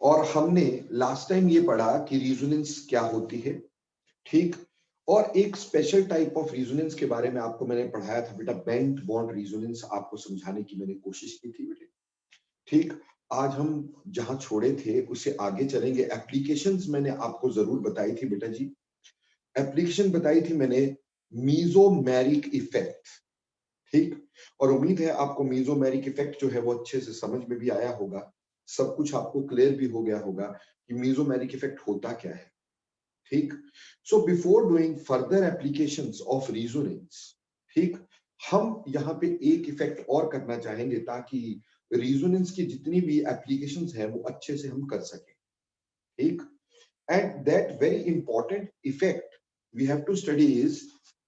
और हमने last time ये पढ़ा कि रिजोनेंस क्या होती है, ठीक। और एक स्पेशल टाइप ऑफ रिजोनेंस के बारे में आपको मैंने पढ़ाया था बेटा, बेंट बॉन्ड रिजोनेंस, आपको समझाने की मैंने कोशिश की थी बेटे, ठीक। आज हम जहां छोड़े थे उससे आगे चलेंगे। एप्लीकेशंस मैंने आपको जरूर बताई थी बेटा जी, एप्लीकेशन बताई थी मैंने मीजोमेरिक इफेक्ट, ठीक। और उम्मीद है आपको मीजोमेरिक इफेक्ट जो है वो अच्छे से समझ में भी आया होगा, सब कुछ आपको क्लियर भी हो गया होगा कि मीजोमेरिक इफेक्ट होता क्या है, ठीक। So before doing further applications of resonance, ठीक, हम यहाँ पे एक इफेक्ट और करना चाहेंगे ताकि रिजोनेंस की जितनी भी एप्लीकेशंस है वो अच्छे से हम कर सकें, ठीक। And that very important effect we have to study is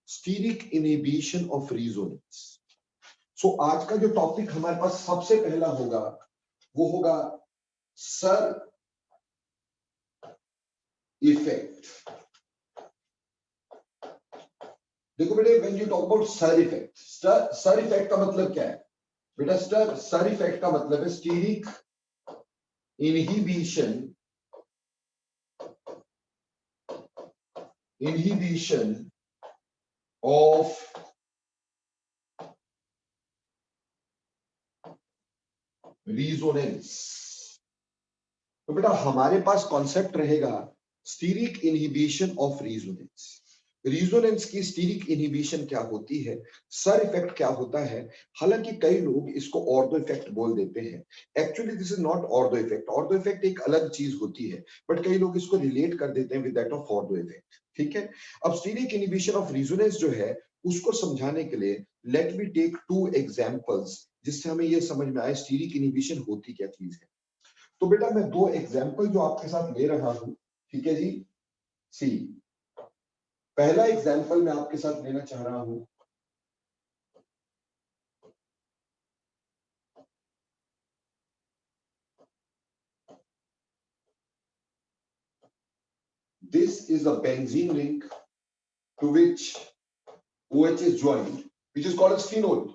steric inhibition of resonance. So आज का जो टॉपिक हमारे पास सबसे पहला होगा वो होगा सर इफेक्ट। देखो बेटे, when you talk about sir effect, SIR effect का मतलब क्या है बेटा? सर इफेक्ट का मतलब है स्टीरिक इनहिबिशन ऑफ रिजोनेंस। तो बेटा हमारे पास कॉन्सेप्ट रहेगा steric inhibition of resonance. Resonance की स्टीरिक इनहिबिशन क्या होती है, सर इफेक्ट क्या होता है। हालांकि कई लोग इसको ऑर्थो इफेक्ट बोल देते हैं, actually this is not ortho effect. Ortho effect एक अलग चीज होती है, बट कई लोग इसको रिलेट कर देते हैं with that of ortho effect, ठीक है। अब स्टीरिक इनहिबिशन ऑफ रिजोनेंस जो है उसको समझाने के लिए let me take two examples, जिससे हमें यह समझ में आए स्टीरिक इनहिबिशन होती क्या चीज है। तो बेटा मैं दो एग्जांपल जो आपके साथ ले रहा हूं, ठीक है जी। सी, पहला एग्जांपल मैं आपके साथ लेना चाह रहा हूं, this is a benzene ring to which OH is joined, which is called as phenol।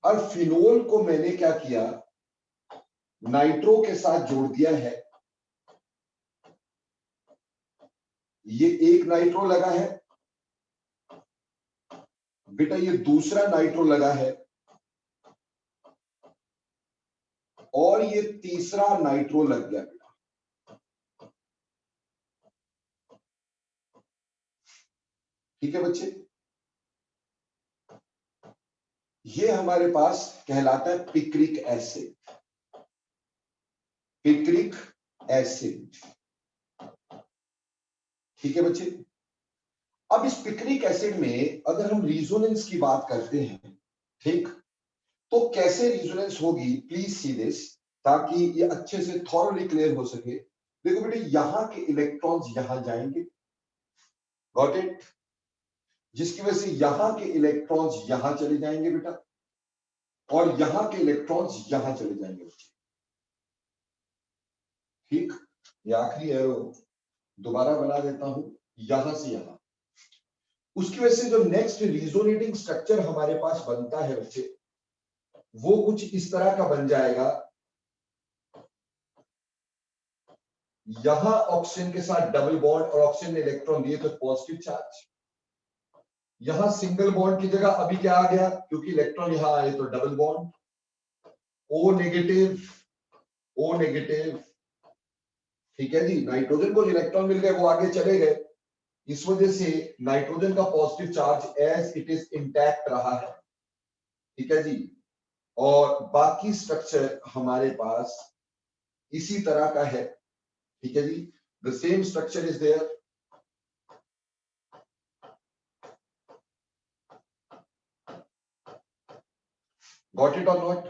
और फिनोल को मैंने क्या किया, नाइट्रो के साथ जोड़ दिया है। ये एक नाइट्रो लगा है बेटा, ये दूसरा नाइट्रो लगा है, और ये तीसरा नाइट्रो लग गया बेटा। ठीक है बच्चे, ये हमारे पास कहलाता है पिक्रिक एसिड। पिक्रिक एसिड, ठीक है बच्चे। अब इस पिक्रिक एसिड में अगर हम रिजोनेंस की बात करते हैं, ठीक, तो कैसे रिजोनेंस होगी, प्लीज सी दिस, ताकि ये अच्छे से थॉरली क्लियर हो सके। देखो बेटे, यहां के इलेक्ट्रॉन्स यहां जाएंगे, गॉट इट, जिसकी वजह से यहां के इलेक्ट्रॉन्स यहां चले जाएंगे बेटा, और यहां के इलेक्ट्रॉन्स यहां चले जाएंगे बच्चे, ठीक। ये आखिरी एरो दोबारा बना देता हूं, यहां से यहां। उसकी वजह से जो नेक्स्ट रिजोनेटिंग स्ट्रक्चर हमारे पास बनता है बच्चे, वो कुछ इस तरह का बन जाएगा। यहां ऑक्सीजन के साथ डबल बॉन्ड और ऑक्सीजन ने इलेक्ट्रॉन दिए तो पॉजिटिव चार्ज। यहां सिंगल बॉन्ड की जगह अभी क्या आ गया, क्योंकि इलेक्ट्रॉन यहां आए तो double bond, O negative, O negative, ठीक है जी। नाइट्रोजन को इलेक्ट्रॉन मिल गए, वो आगे चले गए, इस वजह से नाइट्रोजन का positive charge as it is intact रहा है, ठीक है जी। और बाकी स्ट्रक्चर हमारे पास इसी तरह का है, ठीक है जी। The same structure is there, got it और नॉट।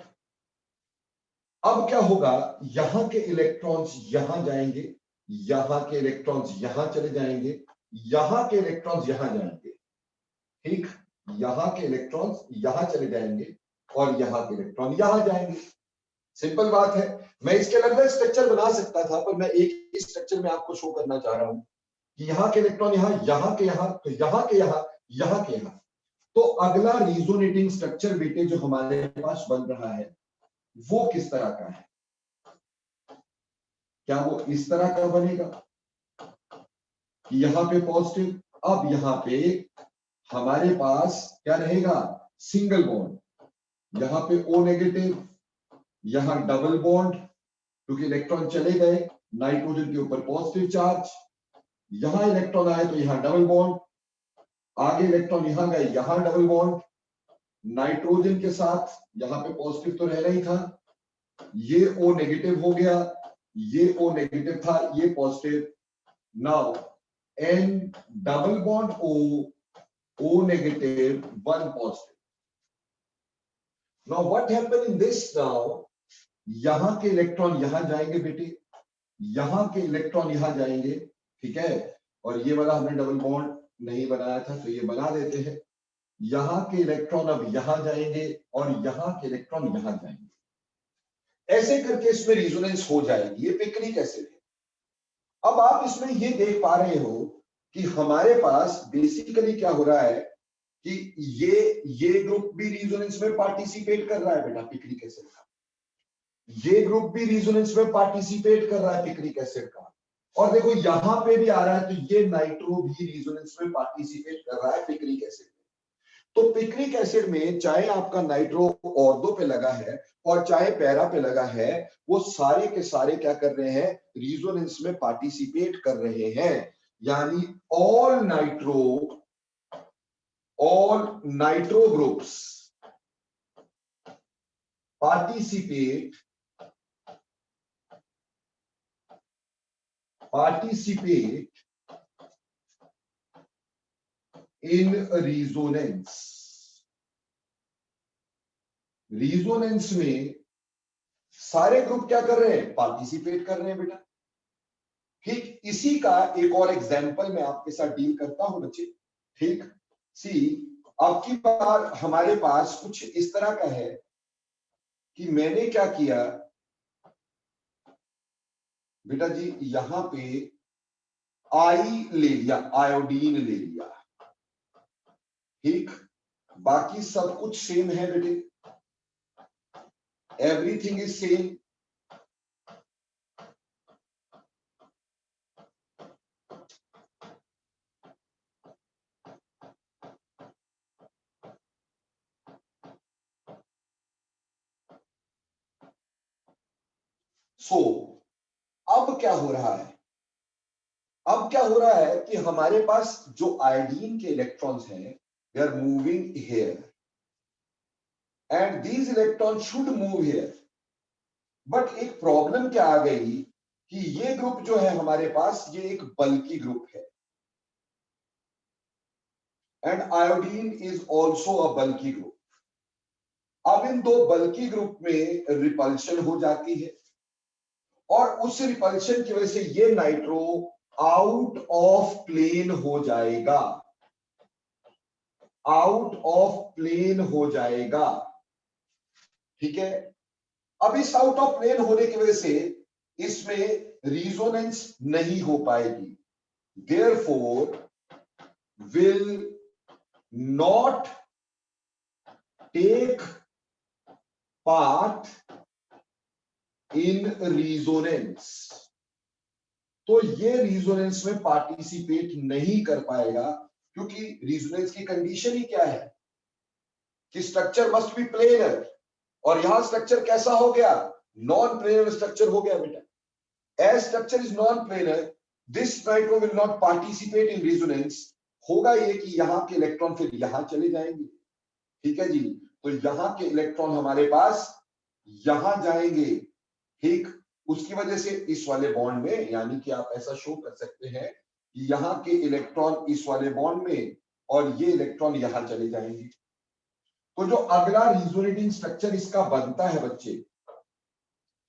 अब क्या होगा, यहां के इलेक्ट्रॉन्स यहां जाएंगे, यहां के इलेक्ट्रॉन्स यहां चले जाएंगे, यहां के इलेक्ट्रॉन्स यहां जाएंगे, ठीक। यहां के इलेक्ट्रॉन्स यहां चले जाएंगे और यहां के इलेक्ट्रॉन यहां जाएंगे। सिंपल बात है। मैं इसके अलग अलग स्ट्रक्चर बना सकता था, पर मैं एक ही स्ट्रक्चर में आपको शो करना चाह रहा हूं कि यहां के इलेक्ट्रॉन यहां, यहां के यहां, तो यहां के यहां, यहां के यहां। तो अगला रिजोनेटिंग स्ट्रक्चर बेटे जो हमारे पास बन रहा है वो किस तरह का है, क्या वो इस तरह का बनेगा कि यहां पे पॉजिटिव, अब यहां पे हमारे पास क्या रहेगा, सिंगल बॉन्ड, यहां पे O नेगेटिव, यहां डबल बॉन्ड, क्योंकि इलेक्ट्रॉन चले गए, नाइट्रोजन के ऊपर पॉजिटिव चार्ज, यहां इलेक्ट्रॉन आए तो यहां डबल बॉन्ड, आगे इलेक्ट्रॉन यहां गए, यहां डबल बॉन्ड, नाइट्रोजन के साथ यहां पे पॉजिटिव तो रहना ही था, ये O नेगेटिव हो गया, ये O नेगेटिव था, ये positive, now N double bond O negative, one positive. Now what happened in this now? यहां के इलेक्ट्रॉन यहां जाएंगे बेटे, यहां के इलेक्ट्रॉन यहां जाएंगे, ठीक है, और ये वाला हमने डबल बॉन्ड नहीं बनाया था तो ये बना देते हैं, यहां के इलेक्ट्रॉन अब यहां जाएंगे और यहां के इलेक्ट्रॉन यहां जाएंगे, ऐसे करके इसमें रिजोनेंस हो जाएगी। ये पिकनिक एसिड है। अब आप इसमें ये देख पा रहे हो कि हमारे पास बेसिकली क्या हो रहा है कि ये ग्रुप भी रिजोनेंस में पार्टिसिपेट कर रहा है बेटा पिक्रिक एसिड का, ये ग्रुप भी रिजोनेंस में पार्टिसिपेट कर रहा है पिक्रिक एसिड का, और देखो यहां पे भी आ रहा है तो ये नाइट्रो भी रिजोनेंस में पार्टिसिपेट कर रहा है पिक्रिक एसिड में। तो पिक्रिक एसिड में चाहे आपका नाइट्रो ऑर्थो पे लगा है और चाहे पैरा पे लगा है, वो सारे के सारे क्या कर रहे हैं, रिजोनेंस में पार्टिसिपेट कर रहे हैं, यानी all nitro groups participate in resonance में सारे ग्रुप क्या कर रहे हैं, पार्टिसिपेट कर रहे हैं बेटा। ठीक इसी का एक और एग्जांपल मैं आपके साथ डील करता हूं बच्चे। ठीक सी अब की बार हमारे पास कुछ इस तरह का है कि मैंने क्या किया बेटा जी, यहां पे आई ले लिया, आयोडीन ले लिया, ठीक, बाकी सब कुछ सेम है बेटे, एवरीथिंग इज सेम। सो अब क्या हो रहा है, अब क्या हो रहा है कि हमारे पास जो आयोडीन के इलेक्ट्रॉन्स हैं, they are moving here and these electron should move here, but एक प्रॉब्लम क्या आ गई कि ये ग्रुप जो है हमारे पास, ये एक बल्की ग्रुप है and iodine is also a bulky group. अब इन दो बल्की ग्रुप में रिपल्शन हो जाती है और उस रिपल्शन की वजह से ये नाइट्रो आउट ऑफ प्लेन हो जाएगा, आउट ऑफ प्लेन हो जाएगा, ठीक है। अब इस आउट ऑफ प्लेन होने की वजह से इसमें रिजोनेंस नहीं हो पाएगी, therefore will not take part in resonance, तो ये रिजोनेंस में पार्टिसिपेट नहीं कर पाएगा, क्योंकि रिजोनेंस की कंडीशन ही क्या है कि स्ट्रक्चर मस्ट बी प्लेनर, और यहां स्ट्रक्चर कैसा हो गया, नॉन प्लेनर स्ट्रक्चर हो गया बेटा। As structure is non planar, this nitro will not participate in resonance. होगा ये कि यहां के इलेक्ट्रॉन फिर यहां चले जाएंगे, ठीक है जी, तो यहां के इलेक्ट्रॉन हमारे पास यहां जाएंगे, ठीक, उसकी वजह से इस वाले बॉन्ड में, यानी कि आप ऐसा शो कर सकते हैं कि यहां के इलेक्ट्रॉन इस वाले बॉन्ड में और ये इलेक्ट्रॉन यहां चले जाएंगे। तो जो अगला रिजोनेटिंग स्ट्रक्चर इसका बनता है बच्चे,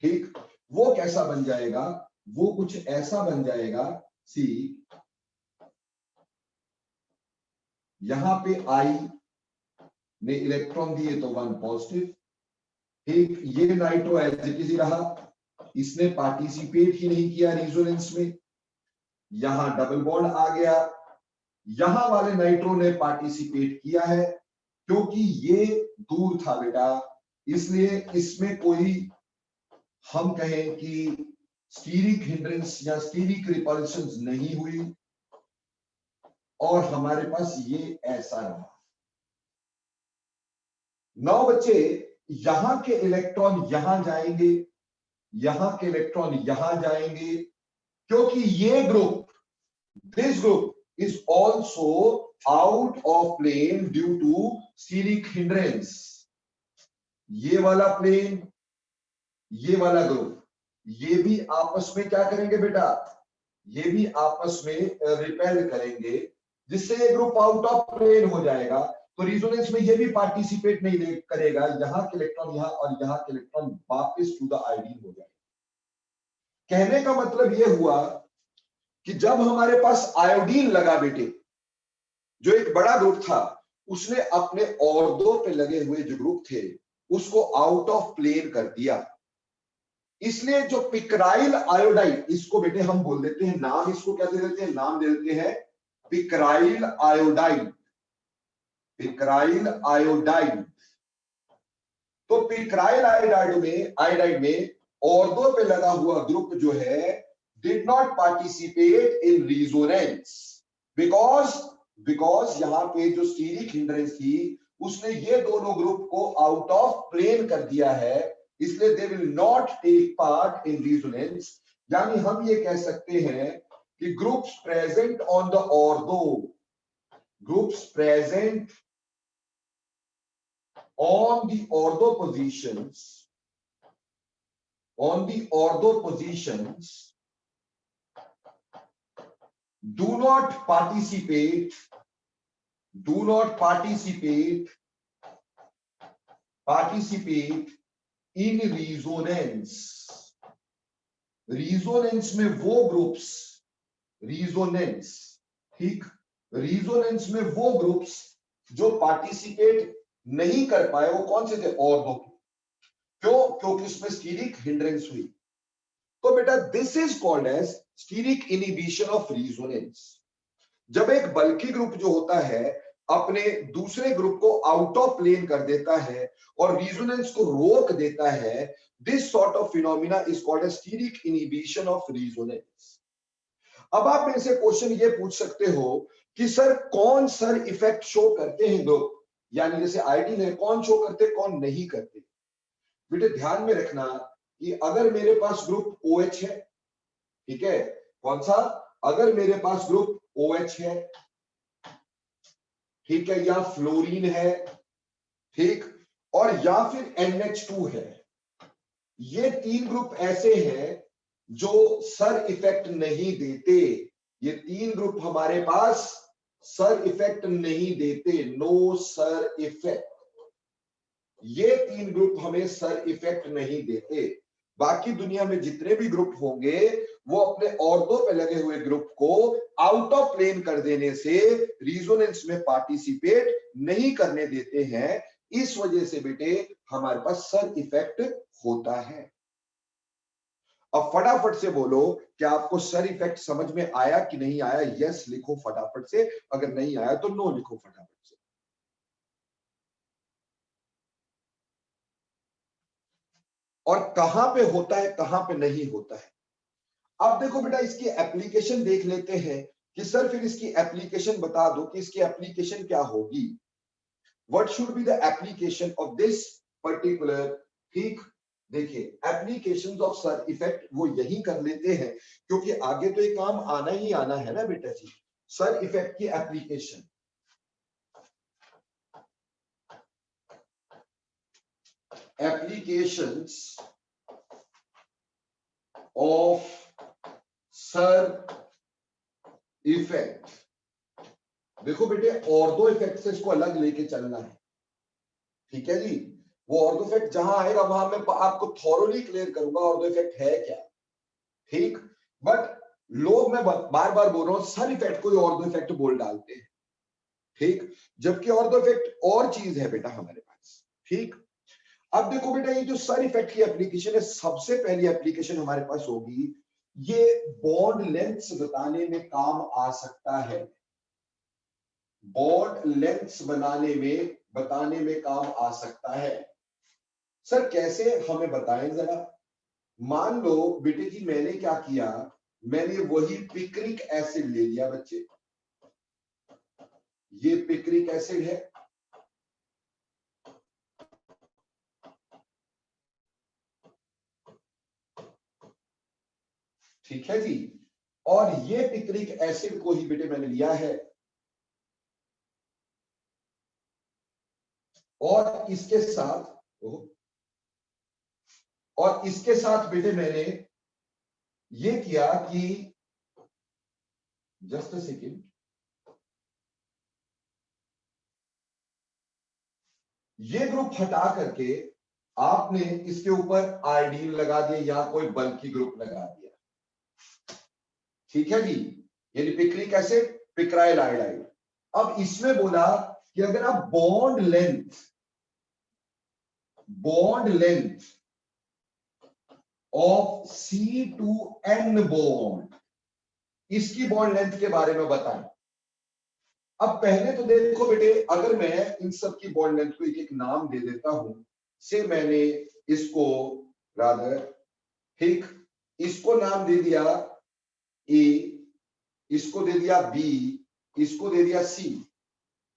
ठीक, वो कैसा बन जाएगा, वो कुछ ऐसा बन जाएगा, सी यहां पे आई ने इलेक्ट्रॉन दिए तो 1 पॉजिटिव, ठीक, ये नाइट्रो एज इट इज रहा, इसने पार्टिसिपेट ही नहीं किया रिजोनेंस में, यहां डबल बॉन्ड आ गया, यहां वाले नाइट्रो ने पार्टिसिपेट किया है, क्योंकि ये दूर था बेटा, इसलिए इसमें कोई हम कहें कि स्टीरिक हिंड्रेंस या स्टीरिक रिपल्शन नहीं हुई और हमारे पास ये ऐसा रहा। 9 बच्चे, यहां के इलेक्ट्रॉन यहां जाएंगे, यहां के इलेक्ट्रॉन यहां जाएंगे, क्योंकि ये group, this group is also out of plane due to steric hindrance. ये वाला प्लेन, ये वाला ग्रुप, ये भी आपस में क्या करेंगे बेटा, ये भी आपस में रिपेल करेंगे, जिससे ये ग्रुप आउट ऑफ प्लेन हो जाएगा। तो रिजोनेंस में ये भी पार्टिसिपेट नहीं करेगा, यहां के इलेक्ट्रॉन यहां और यहां के इलेक्ट्रॉन वापस टू द आयोडीन हो जाएगा। कहने का मतलब ये हुआ कि जब हमारे पास आयोडीन लगा बेटे, जो एक बड़ा ग्रुप था, उसने अपने ऑर्थो पे लगे हुए जो ग्रुप थे उसको आउट ऑफ प्लेन कर दिया। इसलिए जो पिक्राइल आयोडाइड, इसको बेटे हम बोल देते हैं नाम, इसको क्या दे देते हैं, नाम दे देते हैं पिक्राइल आयोडाइड। पिक्राइल आयोडाइड। तो पिक्राइल आयोडाइड में ऑर्थो पे लगा हुआ ग्रुप जो है did not participate in resonance because यहां पे जो स्टीरिक हिंड्रेंस थी उसने ये दोनों ग्रुप को आउट ऑफ प्लेन कर दिया है, इसलिए they will not take part in resonance. यानी हम ये कह सकते हैं कि groups present on the ortho, groups present on the ortho positions do not participate in resonance। Resonance में वो ग्रुप्स, रिजोनेंस, ठीक, रिजोनेंस में वो ग्रुप्स जो पार्टिसिपेट नहीं कर पाए, वो कौन से थे, ऑर्थो के। क्यों? क्योंकि उसमें स्टीरिक हिंड्रेंस हुई। तो बेटा this is called as steric inhibition of resonance. जब एक बल्की ग्रुप जो होता है अपने दूसरे ग्रुप को आउट ऑफ प्लेन कर देता है और रिजोनेंस को रोक देता है, this sort of phenomena is called as steric inhibition of resonance. अब आप मेरे से क्वेश्चन ये पूछ सकते हो कि सर कौन सर इफेक्ट शो करते हैं ग्रुप, यानी जैसे आयोडीन है, कौन शो करते कौन नहीं करते। बेटे ध्यान में रखना कि अगर मेरे पास ग्रुप OH है, ठीक है, कौन सा, अगर मेरे पास ग्रुप OH है, ठीक है, या फ्लोरीन है, ठीक, और या फिर NH2 है, ये 3 ग्रुप ऐसे हैं जो सर इफेक्ट नहीं देते। ये 3 ग्रुप हमारे पास सर इफेक्ट नहीं देते, नो सर इफेक्ट। ये 3 ग्रुप हमें सर इफेक्ट नहीं देते। बाकी दुनिया में जितने भी ग्रुप होंगे वो अपने ऑर्थो पे लगे हुए ग्रुप को आउट ऑफ प्लेन कर देने से रिजोनेंस में पार्टिसिपेट नहीं करने देते हैं। इस वजह से बेटे हमारे पास सर इफेक्ट होता है। अब फटाफट से बोलो कि आपको सर इफेक्ट समझ में आया कि नहीं आया। यस लिखो फटाफट से, अगर नहीं आया तो नो लिखो फटाफट से। और कहां पे होता है कहां पे नहीं होता है। अब देखो बेटा इसकी एप्लीकेशन देख लेते हैं कि सर फिर इसकी एप्लीकेशन बता दो कि इसकी एप्लीकेशन क्या होगी। What should be the application of this particular, ठीक, देखिए एप्लीकेशंस ऑफ सर इफेक्ट वो यही कर लेते हैं, क्योंकि आगे तो ये काम आना ही आना है ना बेटा जी। सर इफेक्ट की application, applications of sir effect. देखो बेटे ऑर्थो इफेक्ट से इसको अलग लेके चलना है, ठीक है जी। वो ऑर्थो इफेक्ट जहां आएगा वहां मैं आपको थॉरोली क्लियर करूंगा ऑर्थो इफेक्ट है क्या, ठीक। बट लोग, मैं बार बार बोल रहा हूं, सर इफेक्ट को ऑर्थो इफेक्ट बोल डालते हैं, ठीक, जबकि ऑर्थो इफेक्ट और चीज है बेटा हमारे पास, ठीक। अब देखो बेटा ये जो सर इफेक्ट की एप्लीकेशन है, सबसे पहली एप्लीकेशन हमारे पास होगी, ये बॉन्ड लेंथ्स बताने में काम आ सकता है। बॉन्ड लेंथ्स बताने में काम आ सकता है। सर कैसे, हमें बताएं जरा। मान लो बेटे जी मैंने क्या किया, मैंने वही पिक्रिक एसिड ले लिया बच्चे, ये पिक्रिक एसिड है, ठीक है जी, और ये पिक्रिक एसिड को ही बेटे मैंने लिया है और इसके साथ बेटे मैंने ये किया कि जस्ट अ सेकेंड, ये ग्रुप हटा करके आपने इसके ऊपर आयोडीन लगा दिया या कोई बल्कि ग्रुप लगा दिया, ठीक है जी, यानी पिक्रिक एसिड पिक्राइल आयोडाइड। अब इसमें बोला कि अगर आप bond length of C2N bond, इसकी बॉन्ड लेंथ के बारे में बताएं। अब पहले तो देखो बेटे, अगर मैं इन सब की बॉन्ड लेंथ को एक एक नाम दे देता हूं, से मैंने इसको रादर, ठीक, इसको नाम दे दिया ए, इसको दे दिया बी, इसको दे दिया सी।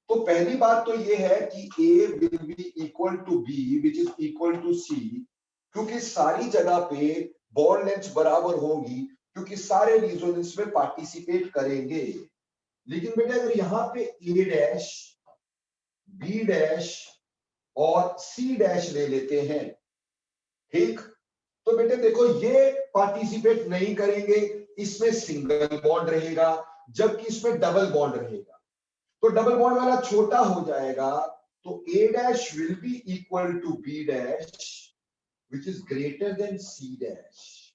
तो पहली बात तो ये है कि A will be equal to B which is equal to C, क्योंकि सारी जगह पे बॉन्ड लेंथ बराबर होगी, क्योंकि सारे रिजोनेंस में पार्टिसिपेट करेंगे। लेकिन बेटा अगर यहां पे ए डैश, बी डैश और सी डैश ले लेते हैं, ठीक, तो बेटे देखो ये पार्टिसिपेट नहीं करेंगे, इसमें सिंगल बॉन्ड रहेगा, जबकि इसमें डबल बॉन्ड रहेगा। तो डबल बॉन्ड वाला छोटा हो जाएगा, तो A dash will be equal to B dash which is greater than C dash.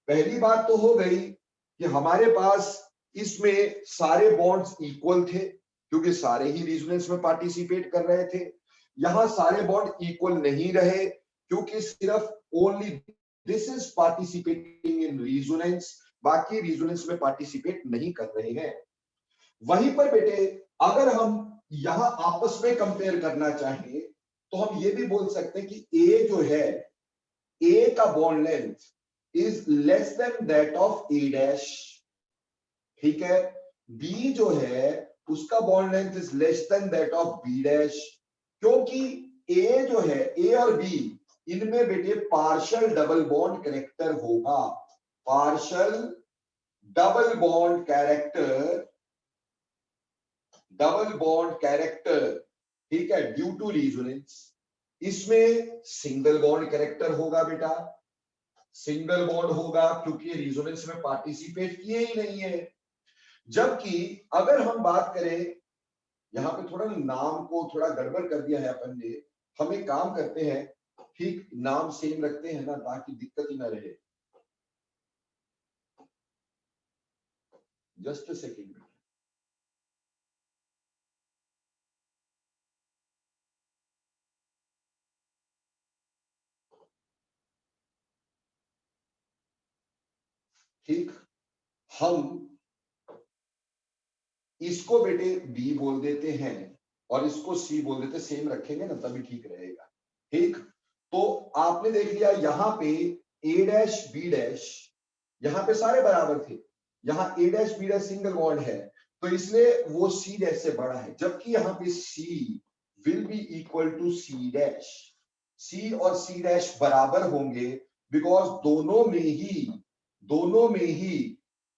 पहली बात तो हो गई कि हमारे पास इसमें सारे बॉन्ड्स इक्वल थे, क्योंकि सारे ही रेजोनेंस में पार्टिसिपेट कर रहे थे। यहां सारे बॉन्ड इक्वल नहीं रहे, क्योंकि सिर्फ only this is participating in resonance, बाकी रेजोनेंस में पार्टिसिपेट नहीं कर रहे हैं। वहीं पर बेटे अगर हम यहां आपस में कंपेयर करना चाहें, तो हम ये भी बोल सकते हैं कि ए जो है, ए का bond length is less than that of A dash, ठीक है, बी जो है उसका bond length is less than that of B dash, क्योंकि ए जो है, ए और बी, इनमें बेटे पार्शियल डबल बॉन्ड कैरेक्टर होगा, पार्शियल डबल बॉन्ड कैरेक्टर, ठीक है, ड्यू टू रेजोनेंस। इसमें सिंगल बॉन्ड कैरेक्टर होगा बेटा, सिंगल बॉन्ड होगा, क्योंकि रेजोनेंस में पार्टिसिपेट किए ही नहीं है। जबकि अगर हम बात करें, यहां पे थोड़ा नाम को थोड़ा गड़बड़ कर दिया है अपन ने, हम एक काम करते हैं, ठीक, नाम सेम रखते हैं ना, ताकि दिक्कत ही ना रहे। जस्ट अ सेकेंड, ठीक, हम इसको बेटे बी बोल देते हैं और इसको सी बोल देते, सेम रखेंगे ना तभी ठीक रहेगा, ठीक। तो आपने देख लिया यहां पे ए डैश बी डैश, यहां पे सारे बराबर थे, यहां A dash B dash single bond है, तो इसलिए वो सी डैश से बड़ा है, जबकि यहां पे C will be equal to C dash, C और सी डैश बराबर होंगे, बिकॉज दोनों में ही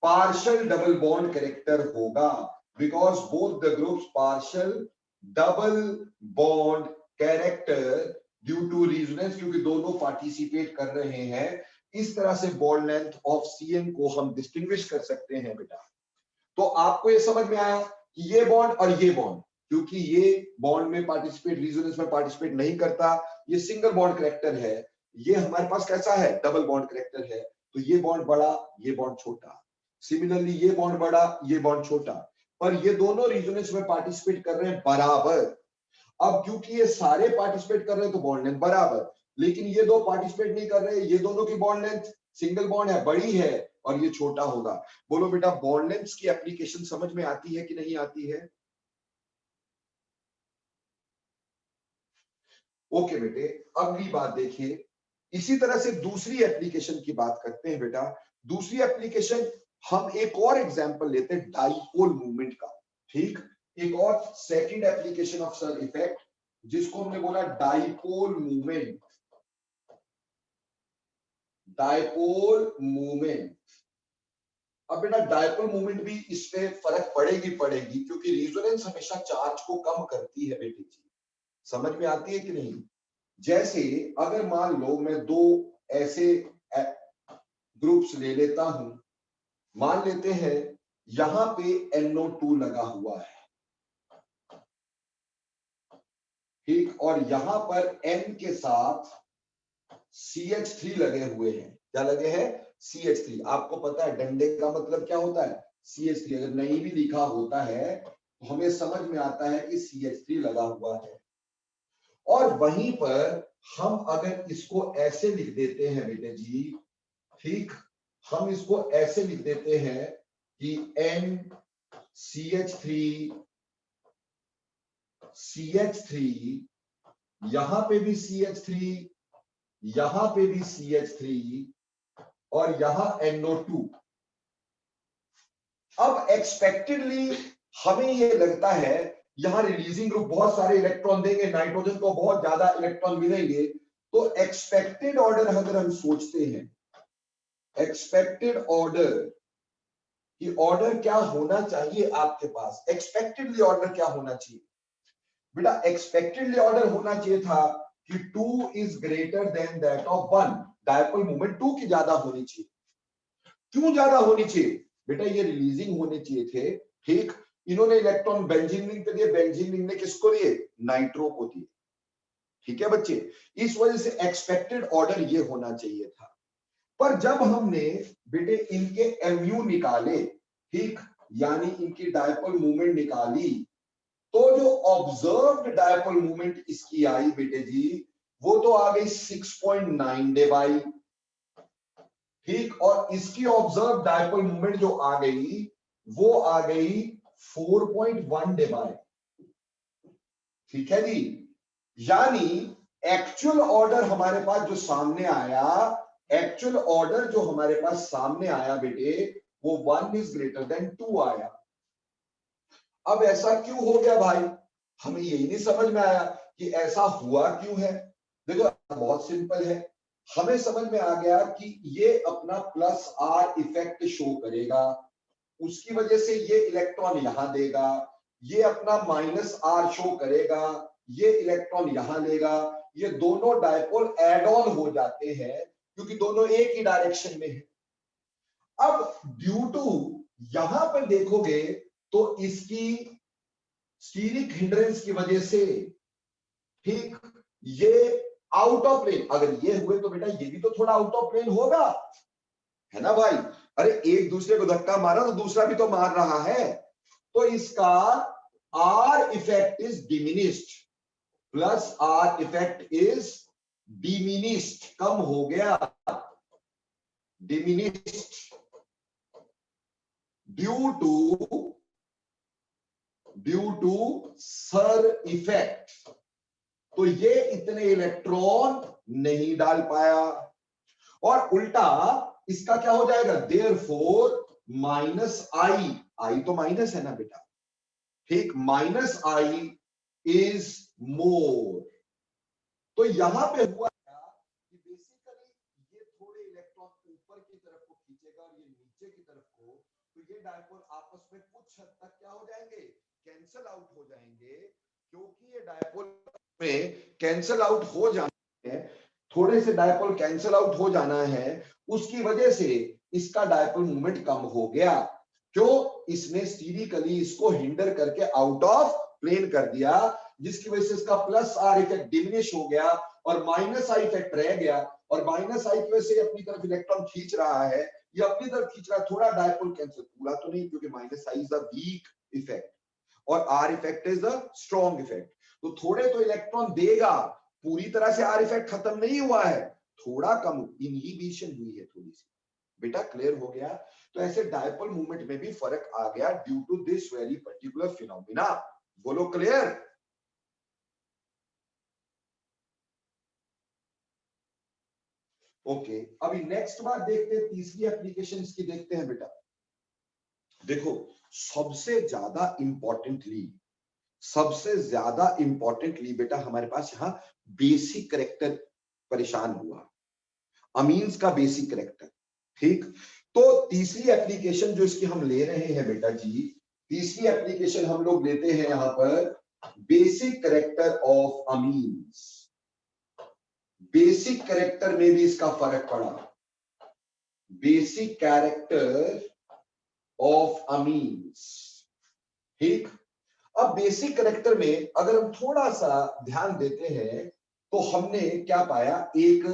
पार्शियल डबल बॉन्ड कैरेक्टर होगा, because both the groups partial double bond character due to resonance, क्योंकि दोनों पार्टिसिपेट कर रहे हैं। इस तरह से बॉन्ड लेंथ ऑफ सीएन को हम डिस्टिंग्विश कर सकते हैं बेटा। तो आपको ये समझ में आया कि ये बॉन्ड और ये बॉन्ड, क्योंकि ये बॉन्ड में पार्टिसिपेट, रेजोनेंस में पार्टिसिपेट नहीं करता, ये सिंगल बॉन्ड कैरेक्टर है, ये हमारे पास कैसा है, डबल बॉन्ड कैरेक्टर है, तो ये बॉन्ड बड़ा, ये बॉन्ड छोटा। सिमिलरली ये बॉन्ड बड़ा, ये बॉन्ड छोटा, पर ये दोनों रेजोनेंस में पार्टिसिपेट कर रहे हैं बराबर। अब क्योंकि ये सारे पार्टिसिपेट कर रहे हैं तो बॉन्ड लेंथ बराबर, लेकिन ये दो पार्टिसिपेट नहीं कर रहे, ये दोनों की बॉन्ड लेंथ सिंगल बॉन्ड है, बड़ी है, और ये छोटा होगा। बोलो बेटा बॉन्ड लेंथ की एप्लीकेशन समझ में आती है कि नहीं आती है? ओके बेटे, अगली बात देखिए, इसी तरह से दूसरी एप्लीकेशन की बात करते हैं बेटा। दूसरी एप्लीकेशन हम एक और एग्जांपल लेते हैं डाइपोल मूवमेंट का। ठीक, एक और second application of sir effect जिसको हमने बोला डाइपोल मूवमेंट। डाइपोल मूवमेंट, अब बेटा डाइपोल मूवमेंट भी इस पे फर्क पड़ेगी क्योंकि रेजोनेंस हमेशा चार्ज को कम करती है बेटी जी। समझ में आती है कि नहीं? जैसे अगर मान लो मैं दो ऐसे ग्रुप्स ले लेता हूं, मान लेते हैं यहां पे NO2 लगा हुआ है, ठीक, और यहां पर N के साथ CH3 लगे हुए हैं। क्या लगे हैं? CH3। आपको पता है डंडे का मतलब क्या होता है? CH3। अगर नहीं भी लिखा होता है तो हमें समझ में आता है कि CH3 लगा हुआ है। और वहीं पर हम अगर इसको ऐसे लिख देते हैं बेटे जी, ठीक, हम इसको ऐसे लिख देते हैं कि NCH3 CH3, यहां पे भी CH3, यहां पे भी CH3 और यहां NO2। अब एक्सपेक्टेडली हमें ये लगता है यहां रिलीजिंग ग्रुप बहुत सारे इलेक्ट्रॉन देंगे, नाइट्रोजन को बहुत ज्यादा इलेक्ट्रॉन मिलेंगे। तो एक्सपेक्टेड ऑर्डर अगर हम सोचते हैं, एक्सपेक्टेड ऑर्डर कि ऑर्डर क्या होना चाहिए आपके पास, एक्सपेक्टेडली ऑर्डर क्या होना चाहिए बेटा? एक्सपेक्टेडली ऑर्डर होना चाहिए था कि 2 is greater then that of 1। Dipole movement 2 की ज्यादा होनी चाहिए। क्यों ज्यादा होनी चाहिए बेटा? ये रिलीजिंग होने चाहिए थे, ठीक। इन्होंने इलेक्ट्रॉन बेंजीन रिंग पे दिए, बेंजीन रिंग ने किसको दिए? नाइट्रो को दिए। ठीक है बच्चे, इस वजह से एक्सपेक्टेड ऑर्डर ये होना चाहिए था। पर जब हमने बेटे इनके MU निकाले, ठीक, यानी इनकी डायपोल मूवमेंट निकाली, तो जो ऑब्जर्व्ड डायपोल मूवमेंट इसकी आई बेटे जी, वो तो आ गई 6.9 डेबाई, ठीक, और इसकी ऑब्जर्व डायपोल मूवमेंट जो आ गई वो आ गई 4.1 डेबाई। ठीक है जी, यानी एक्चुअल ऑर्डर हमारे पास जो सामने आया, एक्चुअल ऑर्डर जो हमारे पास सामने आया बेटे, वो 1 इज ग्रेटर देन 2 आया। अब ऐसा क्यों हो गया भाई? हमें यही नहीं समझ में आया कि ऐसा हुआ क्यों है। देखो बहुत सिंपल है, हमें समझ में आ गया कि ये अपना प्लस आर इफेक्ट शो करेगा, उसकी वजह से ये इलेक्ट्रॉन यहां देगा, ये अपना माइनस आर शो करेगा, ये इलेक्ट्रॉन यहां लेगा, ये दोनों डायपोल एड ऑन हो जाते हैं क्योंकि दोनों एक ही डायरेक्शन में है। अब ड्यू टू यहां पर देखोगे तो इसकी स्टीरिक हिंड्रेंस की वजह से, ठीक, ये आउट ऑफ प्लेन, अगर ये हुए तो बेटा ये भी तो थोड़ा आउट ऑफ प्लेन होगा, है ना भाई? अरे एक दूसरे को धक्का मारा तो दूसरा भी तो मार रहा है, तो इसका R effect is diminished, plus R effect is diminished, कम हो गया, डिमिनिश्ड ड्यू टू सर इफेक्ट। तो ये इतने इलेक्ट्रॉन नहीं डाल पाया, और उल्टा इसका क्या हो जाएगा? देयरफॉर माइनस आई, आई तो माइनस है ना बेटा, ठीक, माइनस आई इज मोर। तो यहां पे हुआ क्या कि बेसिकली ये थोड़े इलेक्ट्रॉन ऊपर की तरफ को खींचेगा और ये नीचे की तरफ को, तो ये डायपोल आपस में कुछ हद तक क्या हो जाएंगे? कैंसल आउट हो जाएंगे, क्योंकि ये डायपोल में कैंसल आउट हो जाना है, थोड़े से डायपोल कैंसल आउट हो जाना है, उसकी वजह से इसका डायपोल मूवमेंट कम हो गया। क्यों? इसने स्टीरिकली इसको हिंडर करके आउट ऑफ प्लेन कर दिया, जिसकी वजह से इसका प्लस आर इफेक्ट डिमिनिश हो गया और माइनस आई इफेक्ट रह गया, और माइनस आई की वजह से अपनी तरफ इलेक्ट्रॉन खींच रहा है, ये अपनी तरफ खींच रहा है, थोड़ा डायपोल कैंसिल, पूरा तो नहीं क्योंकि minus I is a weak effect और R effect is a strong effect. तो थोड़े तो इलेक्ट्रॉन देगा, पूरी तरह से आर इफेक्ट खत्म नहीं हुआ है, थोड़ा कम इनहिबिशन हुई है थोड़ी सी। बेटा क्लियर हो गया? तो ऐसे डायपोल मूवमेंट में भी फर्क आ गया due to this very particular phenomena. बोलो क्लियर? ओके, अभी नेक्स्ट बात देखते हैं, तीसरी एप्लीकेशन की देखते हैं बेटा। देखो, सबसे ज्यादा इंपॉर्टेंटली बेटा हमारे पास यहाँ बेसिक करेक्टर परेशान हुआ, अमीन्स का बेसिक करेक्टर। ठीक, तो तीसरी एप्लीकेशन जो इसकी हम ले रहे हैं बेटा जी, तीसरी एप्लीकेशन हम लोग लेते हैं यहां पर basic character of amines. Basic character में भी इसका फर्क पड़ा, बेसिक कैरेक्टर ऑफ अमीन्स। ठीक, अब बेसिक कैरेक्टर में अगर हम थोड़ा सा ध्यान देते हैं तो हमने क्या पाया, एक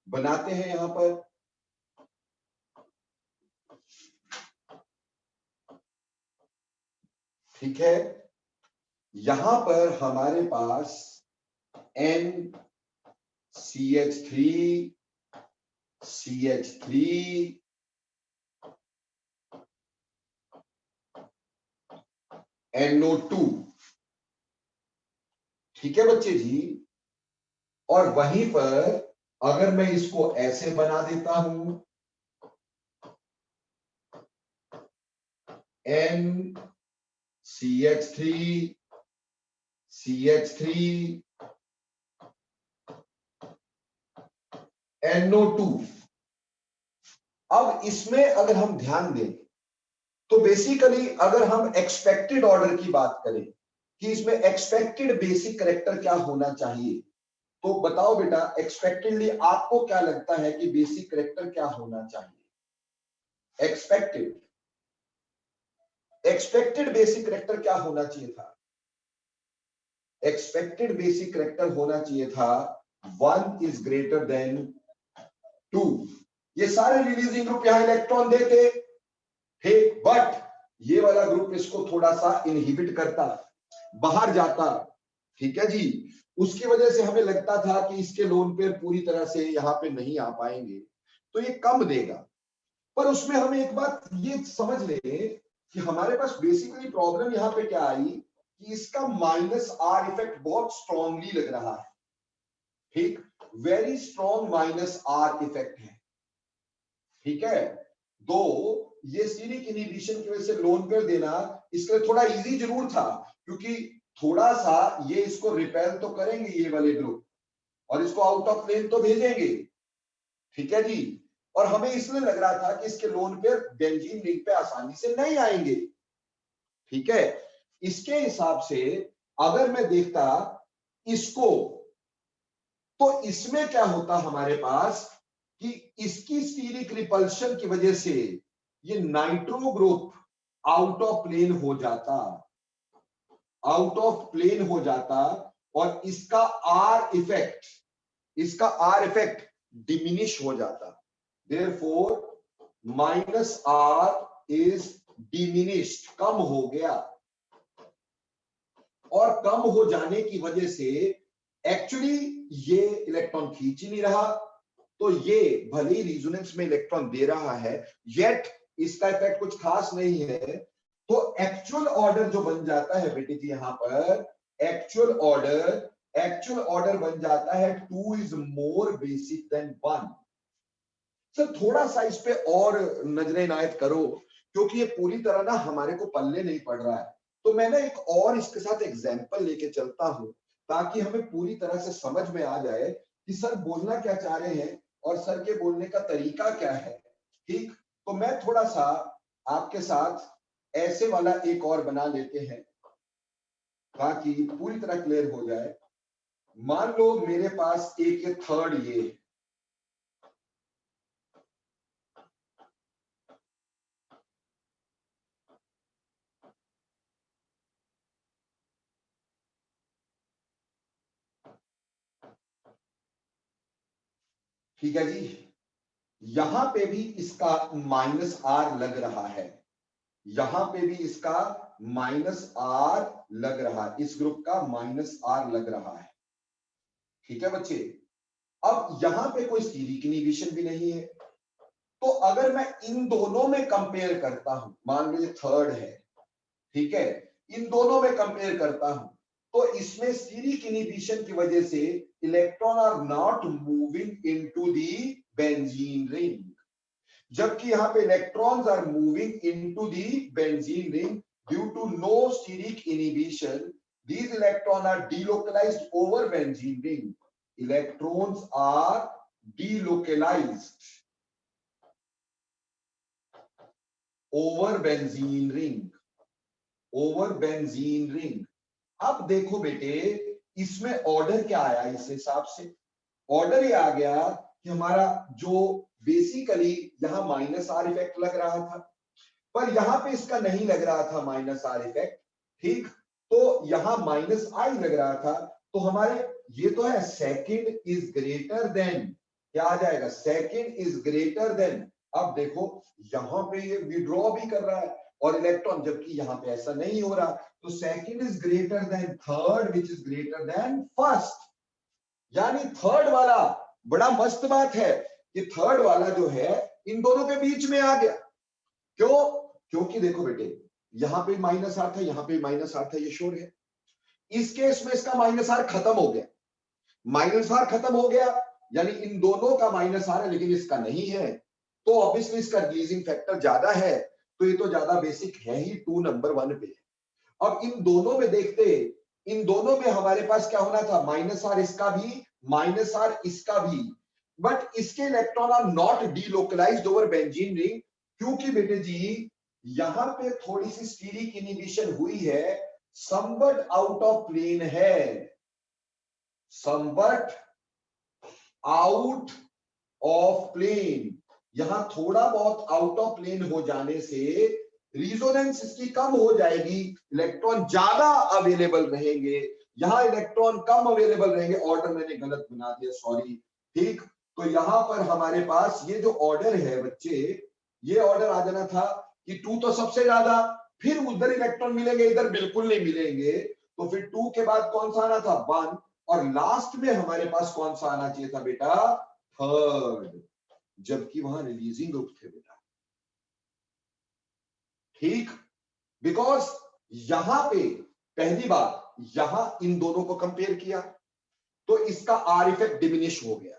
बनाते हैं यहां पर, ठीक है, यहां पर हमारे पास NCH3 CH3 NO2, ठीक है बच्चे जी। और वहीं पर अगर मैं इसको ऐसे बना देता हूं, NCH3 CH3 NO2, अब इसमें अगर हम ध्यान दें तो बेसिकली अगर हम एक्सपेक्टेड ऑर्डर की बात करें कि इसमें एक्सपेक्टेड बेसिक कैरेक्टर क्या होना चाहिए, तो बताओ बेटा एक्सपेक्टेडली आपको क्या लगता है कि बेसिक कैरेक्टर क्या होना चाहिए? एक्सपेक्टेड बेसिक कैरेक्टर क्या होना चाहिए था? एक्सपेक्टेड बेसिक कैरेक्टर होना चाहिए था 1 इज ग्रेटर देन 2। ये सारे रिलीजिंग ग्रुप यहां इलेक्ट्रॉन देते, ठीक, बट ये वाला ग्रुप इसको थोड़ा सा इनहिबिट करता, बाहर जाता, ठीक है जी। उसकी वजह से हमें लगता था कि इसके लोन पेयर पूरी तरह से यहाँ पे नहीं आ पाएंगे, तो ये कम देगा। पर उसमें हम एक बात ये समझ ले कि हमारे पास बेसिकली प्रॉब्लम यहाँ पे क्या आई कि इसका -R इफेक्ट बहुत स्ट्रांगली लग रहा है, ठीक, वेरी स्ट्रॉन्ग -R इफेक्ट है, ठीक है। दो ये सीरिक इनहिबिशन की वजह से लोन पेयर देना इसके लिए थोड़ा इजी जरूर था, क्योंकि थोड़ा सा ये इसको रिपेल तो करेंगे ये वाले ग्रुप, और इसको आउट ऑफ प्लेन तो भेजेंगे, ठीक है जी। और हमें इसलिए लग रहा था कि इसके लोन पेयर बेंजीन रिंग पे आसानी से नहीं आएंगे, ठीक है। इसके हिसाब से अगर मैं देखता इसको, तो इसमें क्या होता हमारे पास कि इसकी स्टीरिक रिपल्शन की वजह से ये nitro group out of plane हो जाता, आउट ऑफ प्लेन हो जाता, और इसका R इफेक्ट डिमिनिश हो जाता। Therefore -R इज डिमिनिश्ड, कम हो गया, और कम हो जाने की वजह से एक्चुअली ये इलेक्ट्रॉन खींच ही नहीं रहा, तो ये भले ही रिजोनेंस में इलेक्ट्रॉन दे रहा है, येट इसका इफेक्ट कुछ खास नहीं है। तो एक्चुअल ऑर्डर जो बन जाता है बेटे जी यहां पर, एक्चुअल ऑर्डर बन जाता है 2 is more basic than 1। Sir थोड़ा सा इस पे और नजर इनायत करो, क्योंकि ये पूरी तरह ना हमारे को पल्ले नहीं पड़ रहा है। तो मैं ना एक और इसके साथ एग्जांपल लेके चलता हूं, ताकि हमें पूरी तरह से समझ में आ जाए कि सर बोलना क्या चाह रहे हैं और सर के बोलने का तरीका क्या है, ठीक। तो मैं थोड़ा सा आपके साथ ऐसे वाला एक और बना लेते हैं ताकि पूरी तरह क्लियर हो जाए। मान लो मेरे पास एक ये थर्ड ये, ठीक है जी, यहां पे भी इसका -R लग रहा है, यहां पे भी इसका -R लग रहा है, इस ग्रुप का -R लग रहा है, ठीक है बच्चे। अब यहां पे कोई स्टीरिक इनहिबिशन भी नहीं है, तो अगर मैं इन दोनों में कंपेयर करता हूं, मान लीजिए थर्ड है, ठीक है, इन दोनों में कंपेयर करता हूं, तो इसमें स्टीरिक इनहिबिशन की वजह से electron are not moving into the benzene ring, जबकि यहां पे electrons are moving into the benzene ring due to no steric inhibition, these electrons are delocalized over benzene ring. Electrons are delocalized over benzene ring, over benzene ring. अब देखो बेटे इसमें order क्या आया, इस हिसाब से ऑर्डर ये आ गया कि हमारा जो बेसिकली यहां माइनस आर इफेक्ट लग रहा था, पर यहां पे इसका नहीं लग रहा था माइनस आर इफेक्ट, ठीक, तो यहां माइनस आई लग रहा था, तो हमारे ये तो है सेकंड इज ग्रेटर देन, क्या आ जाएगा, सेकंड इज ग्रेटर देन। अब देखो यहां पे ये विड्रॉ भी कर रहा है और इलेक्ट्रॉन, जबकि यहां पे ऐसा नहीं हो रहा, तो second is greater then third which is greater then first, यानी थर्ड वाला बड़ा मस्त बात है कि थर्ड वाला जो है इन दोनों के बीच में आ गया। क्यों? क्योंकि देखो बेटे यहां पे माइनस आर था, यहां पे माइनस आर था, ये श्योर है। इस केस में इसका माइनस आर खत्म हो गया, माइनस आर खत्म हो गया, यानी इन दोनों का माइनस आर है लेकिन इसका नहीं है, तो ऑब्वियसली इसका रिलीजिंग फैक्टर ज्यादा है, तो ये तो ज्यादा बेसिक है ही 2 नंबर 1 पे। अब इन दोनों में देखते, इन दोनों में हमारे पास क्या होना था, माइनस आर इसका भी, माइनस आर इसका भी, बट इसके electron are not delocalised over benzene ring, क्योंकि बेटे जी यहां पे थोड़ी सी स्टीरिक इनहिबिशन हुई है, समवट आउट ऑफ प्लेन है, समवट आउट ऑफ प्लेन, यहां थोड़ा बहुत आउट ऑफ प्लेन हो जाने से रिजोनेंस इसकी कम हो जाएगी, इलेक्ट्रॉन ज्यादा अवेलेबल रहेंगे, यहां इलेक्ट्रॉन कम अवेलेबल रहेंगे, ऑर्डर मैंने गलत बना दिया, सॉरी, ठीक, तो यहां पर हमारे पास ये जो ऑर्डर है बच्चे, ये ऑर्डर आ जाना था कि 2 तो सबसे ज्यादा, फिर उधर इलेक्ट्रॉन मिलेंगे, इधर बिल्कुल नहीं मिलेंगे, तो फिर 2 के बाद कौन सा आना था, 1, और लास्ट में हमारे पास कौन सा आना चाहिए था बेटा, थर्ड, जबकि वहां रिलीजिंग ग्रुप थे बेटा, ठीक, बिकॉज यहां पे पहली बात, यहां इन दोनों को कंपेयर किया तो इसका आर इफेक्ट डिमिनिश हो गया,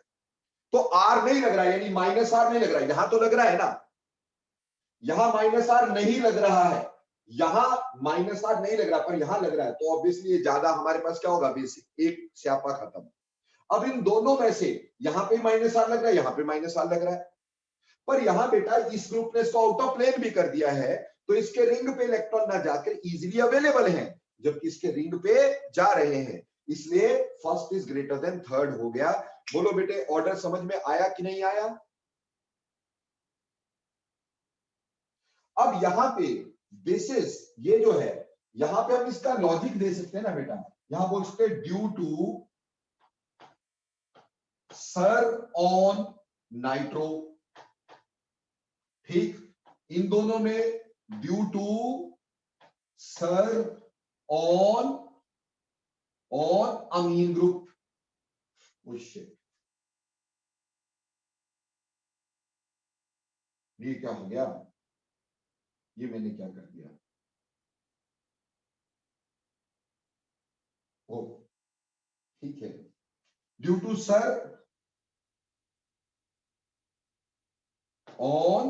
तो आर नहीं लग रहा है, यानी माइनस आर नहीं लग रहा है, यहां तो लग रहा है ना, यहां माइनस आर नहीं लग रहा है, यहां माइनस आर नहीं लग रहा, पर यहां लग रहा है, तो ऑब्वियसली ये ज्यादा हमारे पास क्या होगा, बेसिक, एक स्यापा खत्म। अब इन दोनों में से यहां पे माइनस आर लग रहा है, यहां पे माइनस आर लग रहा है, पर यहां बेटा इस ग्रुप ने इसको आउट ऑफ प्लेन भी कर दिया है, तो इसके रिंग पे इलेक्ट्रॉन ना जाकर इजीली अवेलेबल हैं, जबकि इसके रिंग पे जा रहे हैं, इसलिए first is greater then third हो गया। बोलो बेटे ऑर्डर समझ में आया कि नहीं आया? अब यहां पे बेसिस ये जो है, यहां पे हम इसका लॉजिक दे सकते हैं ना बेटा, यहां बोल सकते हैं due to SIR on nitro, ठीक, इन दोनों में due to SIR on amine group, ये क्या हो गया, ये मैंने क्या कर दिया, ओ ठीक है, due to SIR on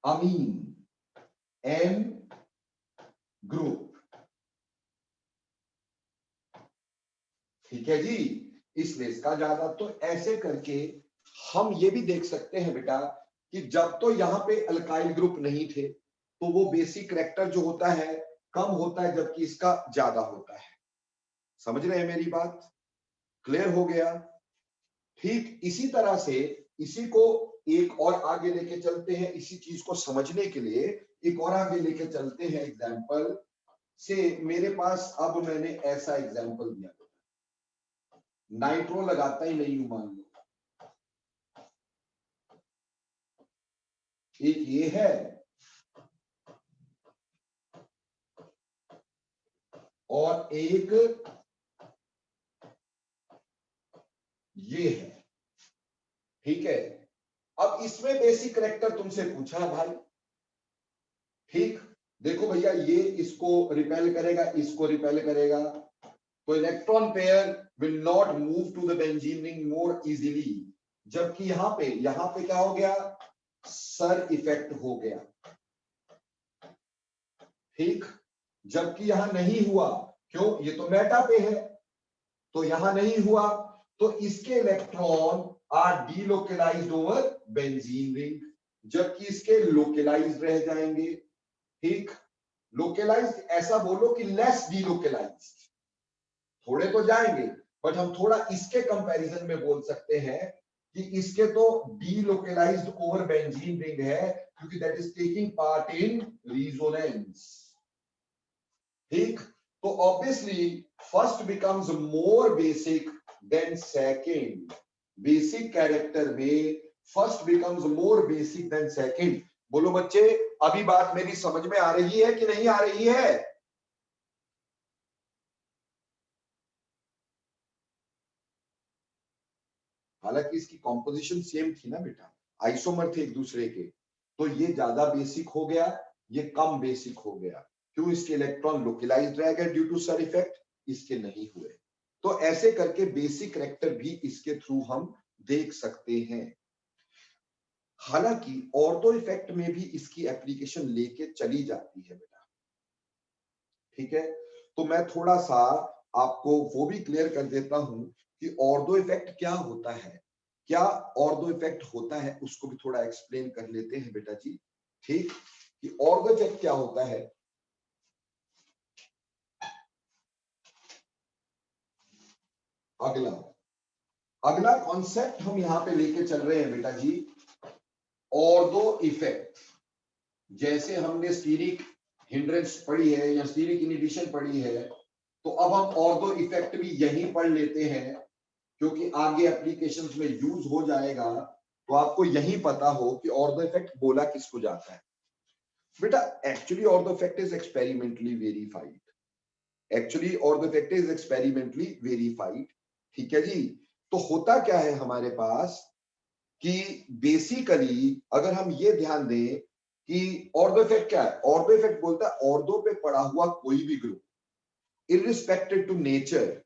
amine N group, ठीक है जी, इसलिए इसका ज्यादा, तो ऐसे करके हम ये भी देख सकते हैं बेटा कि जब तो यहां पे अल्काइल ग्रुप नहीं थे तो वो बेसिक करैक्टर जो होता है कम होता है, जबकि इसका ज्यादा होता है। समझ रहे हैं मेरी बात? क्लियर हो गया? ठीक इसी तरह से इसी को एक और आगे लेके चलते हैं, इसी चीज को समझने के लिए एक और आगे लेके चलते हैं एग्जाम्पल से। मेरे पास अब मैंने ऐसा एग्जाम्पल दिया, नाइट्रो लगाता ही नहीं हूं मान लो, एक ये है और एक ये है, ठीक है। अब इसमें बेसिक करैक्टर तुमसे पूछा भाई, ठीक, देखो भैया ये इसको रिपेल करेगा, इसको रिपेल करेगा, तो electron pair will not move to the benzene ring more easily, जबकि यहां पे क्या हो गया, सर इफेक्ट हो गया, ठीक, जबकि यहां नहीं हुआ, क्यों, ये तो मेटा पे है, तो यहां नहीं हुआ, तो इसके electron are delocalised over benzene ring, जबकि इसके लोकलाइज्ड रह जाएंगे, ठीक, लोकलाइज्ड ऐसा बोलो कि लेस डीलोकलाइज्ड, थोड़े तो जाएंगे, बट हम थोड़ा इसके कंपैरिजन में बोल सकते हैं कि इसके तो डीलोकलाइज्ड ओवर बेंजीन रिंग है, क्योंकि that is taking part in resonance, ठीक, तो obviously first becomes more basic than second, basic character में first becomes more basic than second. बोलो बच्चे, अभी बात मेरी समझ में आ रही है कि नहीं आ रही है? हालांकि इसकी कॉम्पोजिशन सेम थी ना बेटा, आइसोमर थे एक दूसरे के, तो ये ज्यादा बेसिक हो गया, ये कम बेसिक हो गया, क्यों, इसके इलेक्ट्रॉन लोकलाइज्ड रह गए ड्यू टू सर इफेक्ट, इसके नहीं हुए, तो ऐसे करके बेसिक कैरेक्टर भी इसके थ्रू हम देख सकते हैं। हालांकि ऑर्थो इफेक्ट में भी इसकी एप्लीकेशन लेके चली जाती है बेटा, ठीक है, तो मैं थोड़ा सा आपको वो भी क्लियर कर देता हूं कि ऑर्थो इफेक्ट क्या होता है, क्या ऑर्थो इफेक्ट होता है, उसको भी थोड़ा एक्सप्लेन कर लेते हैं बेटा जी, ठीक, कि ऑर्थो इफेक्ट क्या होता है। अगला अगला कॉन्सेप्ट हम यहां पे लेके चल रहे हैं बेटा जी, ऑर्थो इफेक्ट, जैसे हमने स्टीरिक हिंड्रेंस पढ़ी है या स्टीरिक इनहिबिशन पढ़ी है, तो अब हम ऑर्थो इफेक्ट भी यहीं पढ़ लेते हैं, क्योंकि आगे एप्लीकेशंस में यूज हो जाएगा, तो आपको यही पता हो कि ऑर्थो इफेक्ट बोला किसको जाता है। बेटा actually ortho effect is experimentally verified, actually ortho effect is experimentally verified, ठीक है जी। तो होता क्या है हमारे पास कि बेसिकली अगर हम ये ध्यान दें कि ऑर्थो इफेक्ट क्या है, ऑर्थो इफेक्ट बोलता है ऑर्थो पे पड़ा हुआ कोई भी group irrespective to nature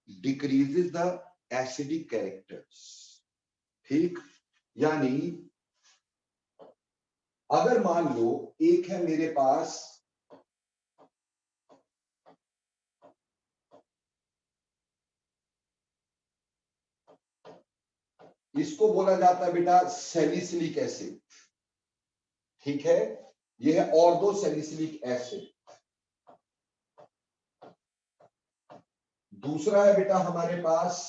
decreases the acidic characters, ठीक, यानी अगर मान लो एक है मेरे पास इसको बोला जाता है बेटा सैलिसिलिक एसिड, ठीक है, यह है ऑर्थो सैलिसिलिक एसिड। दूसरा है बेटा हमारे पास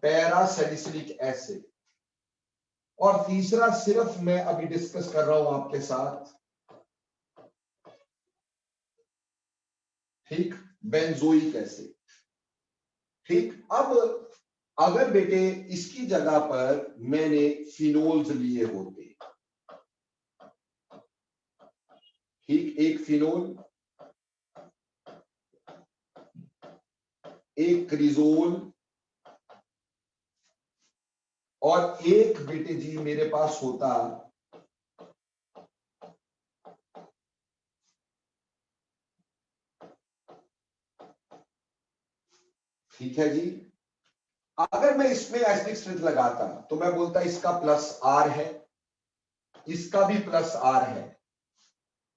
पैरा सैलिसिलिक एसिड, और तीसरा सिर्फ मैं अभी डिस्कस कर रहा हूं आपके साथ, ठीक, बेंजोइक एसिड, ठीक। अब अगर बेटे इसकी जगह पर मैंने फिनोल्स लिए होते, ठीक, एक फिनोल, एक क्रिजोल, और एक बेटे जी मेरे पास होता ठीक है जी, अगर मैं इसमें एसिडिक स्ट्रेंथ लगाता तो मैं बोलता इसका प्लस आर है, इसका भी प्लस आर है,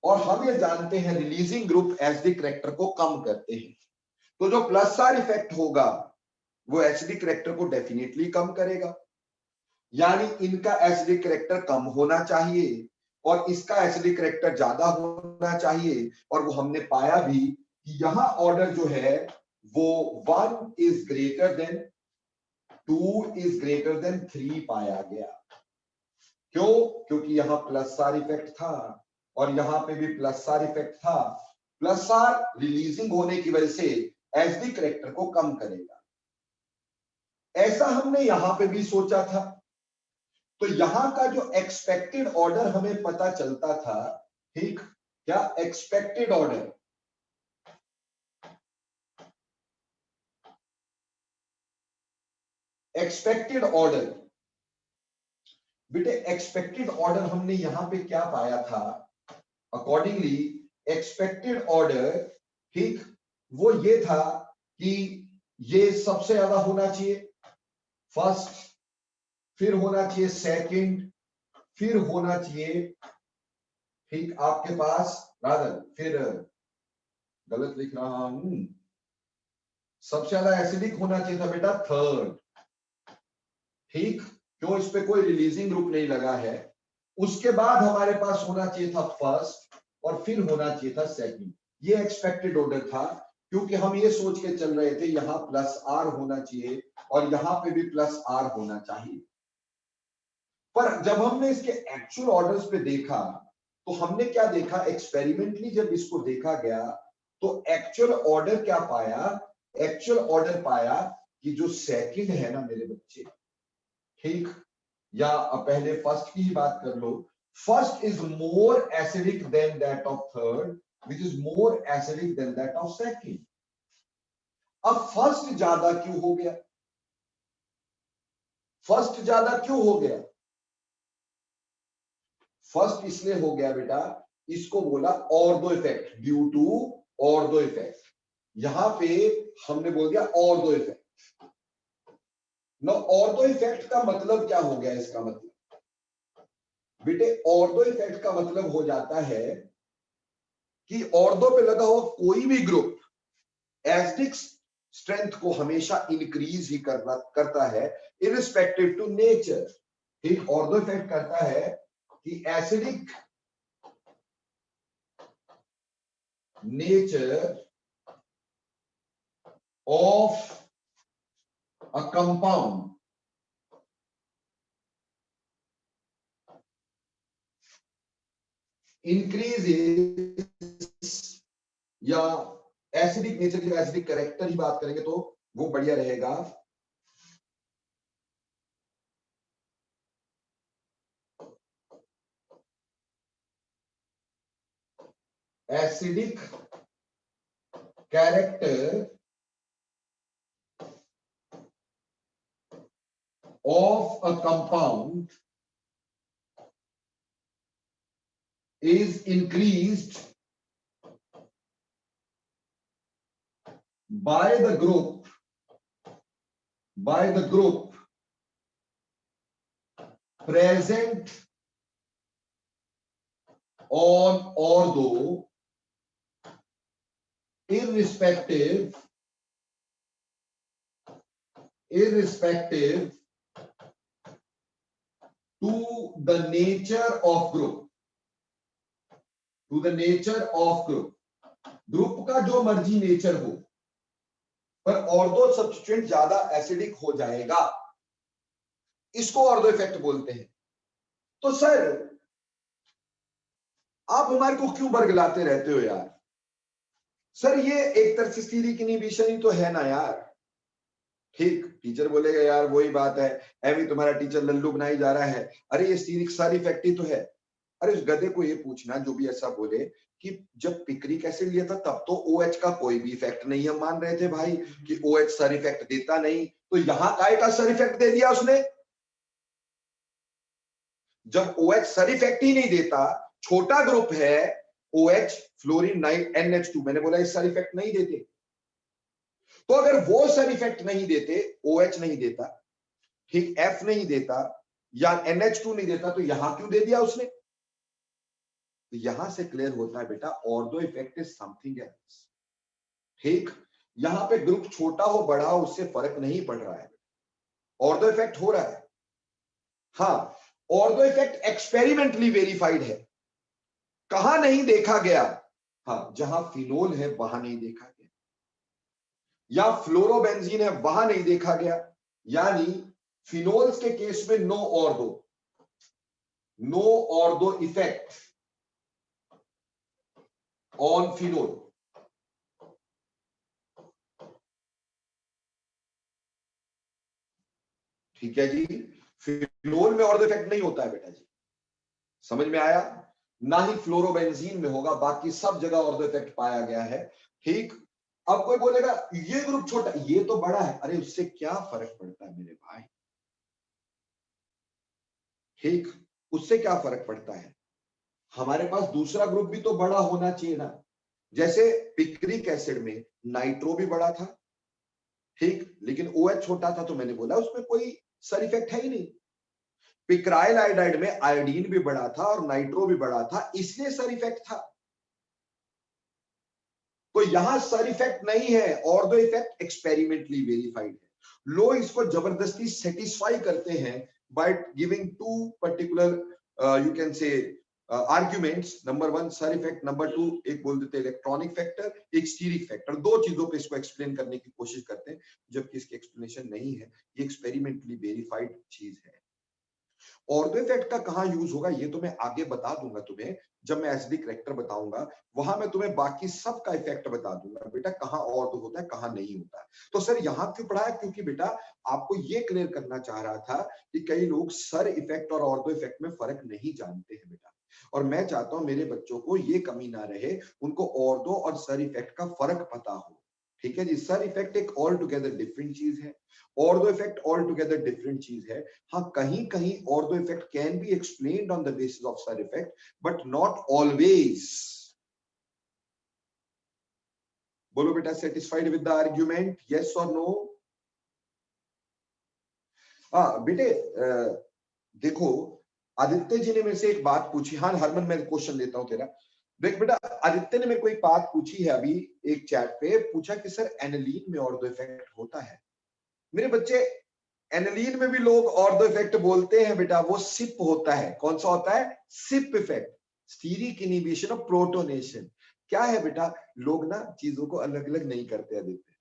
और हम ये जानते हैं रिलीजिंग ग्रुप एसिडिक करैक्टर को कम करते हैं, तो जो प्लस आर इफेक्ट होगा वो एसिडिक करैक्टर को डेफिनेटली कम करेगा, यानी इनका एसिडिक करैक्टर कम होना चाहिए और इसका एसिडिक करैक्टर ज्यादा होना चाहिए, और वो हमने पाया भी कि यहां ऑर्डर जो है वो 1 is greater then 2 is greater then 3 पाया गया, क्यों, क्योंकि यहां प्लस आर इफेक्ट था और यहां पे भी प्लस आर इफेक्ट था, प्लस आर रिलीजिंग होने की वजह से एसिडिक करैक्टर को कम करेगा, ऐसा हमने यहां पे भी सोचा था। तो यहां का जो एक्सपेक्टेड ऑर्डर हमें पता चलता था, ठीक, क्या एक्सपेक्टेड ऑर्डर, एक्सपेक्टेड ऑर्डर बेटे एक्सपेक्टेड ऑर्डर हमने यहां पे क्या पाया था, अकॉर्डिंगली एक्सपेक्टेड ऑर्डर, ठीक, वो ये था कि ये सबसे ज्यादा होना चाहिए फर्स्ट, फिर होना चाहिए सेकंड, फिर होना चाहिए ठीक आपके पास रादर, फिर गलत लिख रहा हूं, सबसे ज्यादा एसिडिक होना चाहिए था बेटा थर्ड। ठीक, क्यों? इस पे कोई रिलीजिंग ग्रुप नहीं लगा है। उसके बाद हमारे पास होना चाहिए था फर्स्ट और फिर होना चाहिए था सेकंड। ये एक्सपेक्टेड ऑर्डर था, क्योंकि हम ये सोच के चल रहे थे यहां प्लस आर होना चाहिए और यहां पे भी प्लस आर होना चाहिए। पर जब हमने इसके एक्चुअल ऑर्डर्स पे देखा तो हमने क्या देखा, एक्सपेरिमेंटली जब इसको देखा गया तो एक्चुअल ऑर्डर क्या पाया, एक्चुअल ऑर्डर पाया कि जो सेकंड है ना मेरे बच्चे, ठीक, या पहले फर्स्ट की ही बात कर लो, first is more acidic than that of third, which is more acidic than that of second. अब फर्स्ट ज्यादा क्यों हो गया? फर्स्ट ज्यादा क्यों हो गया? फर्स्ट इसलिए हो गया बेटा, इसको बोला ortho effect, due to ortho effect. यहां पे हमने बोल दिया ऑर्थो इफेक्ट। ना ऑर्थो इफेक्ट का मतलब क्या हो गया? इसका मतलब बेटे ऑर्थो इफेक्ट का मतलब हो जाता है कि ऑर्थो पे लगा हुआ कोई भी ग्रुप एसिडिक स्ट्रेंथ को हमेशा इंक्रीज ही करता है इररिस्पेक्टिव टू नेचर। ठीक, ऑर्थो इफेक्ट करता है कि acidic nature of a compound increases, या एसिडिक नेचर की एसिडिक कैरेक्टर ही बात करेंगे तो वो बढ़िया रहेगा, acidic character of a compound is increased by the group present on ortho irrespective to the nature of group, group का जो मर्जी नेचर हो, पर ऑर्थो सब्स्टिट्यूएंट ज्यादा एसिडिक हो जाएगा, इसको ऑर्थो इफेक्ट बोलते हैं। तो सर आप हमारे को क्यों बरगलाते रहते हो यार? सर ये एक तरह से स्टीरिक इनहिबिशन ही तो है ना यार। ठीक, टीचर बोलेगा यार वही बात है, एवी तुम्हारा टीचर लल्लू बनाई जा रहा है। अरे ये स्टीरिक साइड इफेक्ट ही तो है। अरे उस गधे को ये पूछना जो भी ऐसा बोले कि जब पिक्रिक एसिड लिया था तब तो OH का कोई भी इफेक्ट नहीं हम मान रहे थे भाई, कि OH सर इफेक्ट देता नहीं, तो यहां काय का सर इफेक्ट दे दिया उसने? जब OH सर इफेक्ट ही नहीं देता, छोटा ग्रुप है OH फ्लोरीन NH2, मैंने बोला इस सर इफेक्ट नहीं देते, तो अगर वो सर इफेक्ट नहीं देते, OH नहीं देता, ठीक, F नहीं देता या NH2 नहीं देता, तो यहां क्यों दे दिया उसने? तो यहां से क्लियर होता है बेटा ortho effect is something else. ठीक, यहां पे ग्रुप छोटा हो बड़ा हो उससे फर्क नहीं पड़ रहा है, ऑर्थो इफेक्ट हो रहा है। हाँ, ऑर्थो इफेक्ट एक्सपेरिमेंटली वेरीफाइड है। कहां नहीं देखा गया? हाँ, जहां फिनोल है वहां नहीं देखा गया, या फ्लोरोबेंजीन है वहां नहीं देखा गया, यानी फिनोल्स के केस में no ortho effect on phenol. ठीक है जी, फिनोल में ऑर्थो इफेक्ट नहीं होता है बेटा जी, समझ में आया? ना ही फ्लोरोबेंजीन में होगा, बाकी सब जगह ऑर्थो इफेक्ट पाया गया है। ठीक, अब कोई बोलेगा ये ग्रुप छोटा ये तो बड़ा है, अरे उससे क्या फर्क पड़ता है मेरे भाई? ठीक, उससे क्या फर्क पड़ता है? हमारे पास दूसरा ग्रुप भी तो बड़ा होना चाहिए ना। जैसे पिक्रिक एसिड में नाइट्रो भी बड़ा था, ठीक, लेकिन OH छोटा था तो मैंने बोला उसमें कोई सर इफेक्ट है ही नहीं। पिक्राइल आयोडाइड में आयोडीन भी बड़ा था और नाइट्रो भी बड़ा था, इसलिए सर इफेक्ट था। तो यहां सर इफेक्ट नहीं है, और दो इफेक्ट एक्सपेरिमेंटली वेरीफाइड है। लोग इसको जबरदस्ती सेटिस्फाई करते हैं by giving to particular you can say arguments. Number one SIR effect, number two एक बोल देते हैं इलेक्ट्रॉनिक फैक्टर, एक स्टीरिक फैक्टर। दो चीजों पे इसको एक्सप्लेन करने की कोशिश करते हैं, जबकि इसकी एक्सप्लेनेशन नहीं है, ये एक्सपेरिमेंटली वेरीफाइड चीज है। ऑर्थो इफेक्ट का कहां यूज होगा ये तो मैं आगे बता दूंगा तुम्हें, जब मैं एसिडिक करेक्टर बताऊंगा वहां मैं तुम्हें बाकी सब का इफेक्ट बता दूंगा बेटा, कहां ऑर्थो होता है कहां नहीं होता है। तो सर यहां क्यों पढ़ा है, क्योंकि बेटा आपको ये क्लियर करना चाह रहा था कि कई लोग सर इफेक्ट और ऑर्थो इफेक्ट में फर्क नहीं जानते हैं बेटा, और मैं चाहता हूं मेरे बच्चों को ये कमी ना रहे, उनको ऑर्थो और सर इफेक्ट का फर्क पता हो। ठीक है जी, सर इफेक्ट एक ऑल टुगेदर डिफरेंट चीज है, ortho effect all together different चीज है। हाँ, कहीं कहीं ortho effect can be explained on the basis of sir effect, but not always. बोलो बेटा, satisfied with the argument, yes और नो? हाँ बेटे, देखो आदित्य जी ने मेरे से एक बात पूछी। हाँ हरमन, मैं क्वेश्चन लेता हूं तेरा। देख बेटा, आदित्य ने मेरे को एक बात पूछी है अभी एक चैट पे, पूछा कि सर एनिलीन में ऑर्थो इफेक्ट होता है? मेरे बच्चे, एनिलीन में भी लोग ऑर्थो इफेक्ट बोलते हैं बेटा, वो सिप होता है। कौन सा होता है? SIP effect, steric inhibition of protonation. क्या है बेटा, लोग ना चीजों को अलग अलग नहीं करते आदित्य,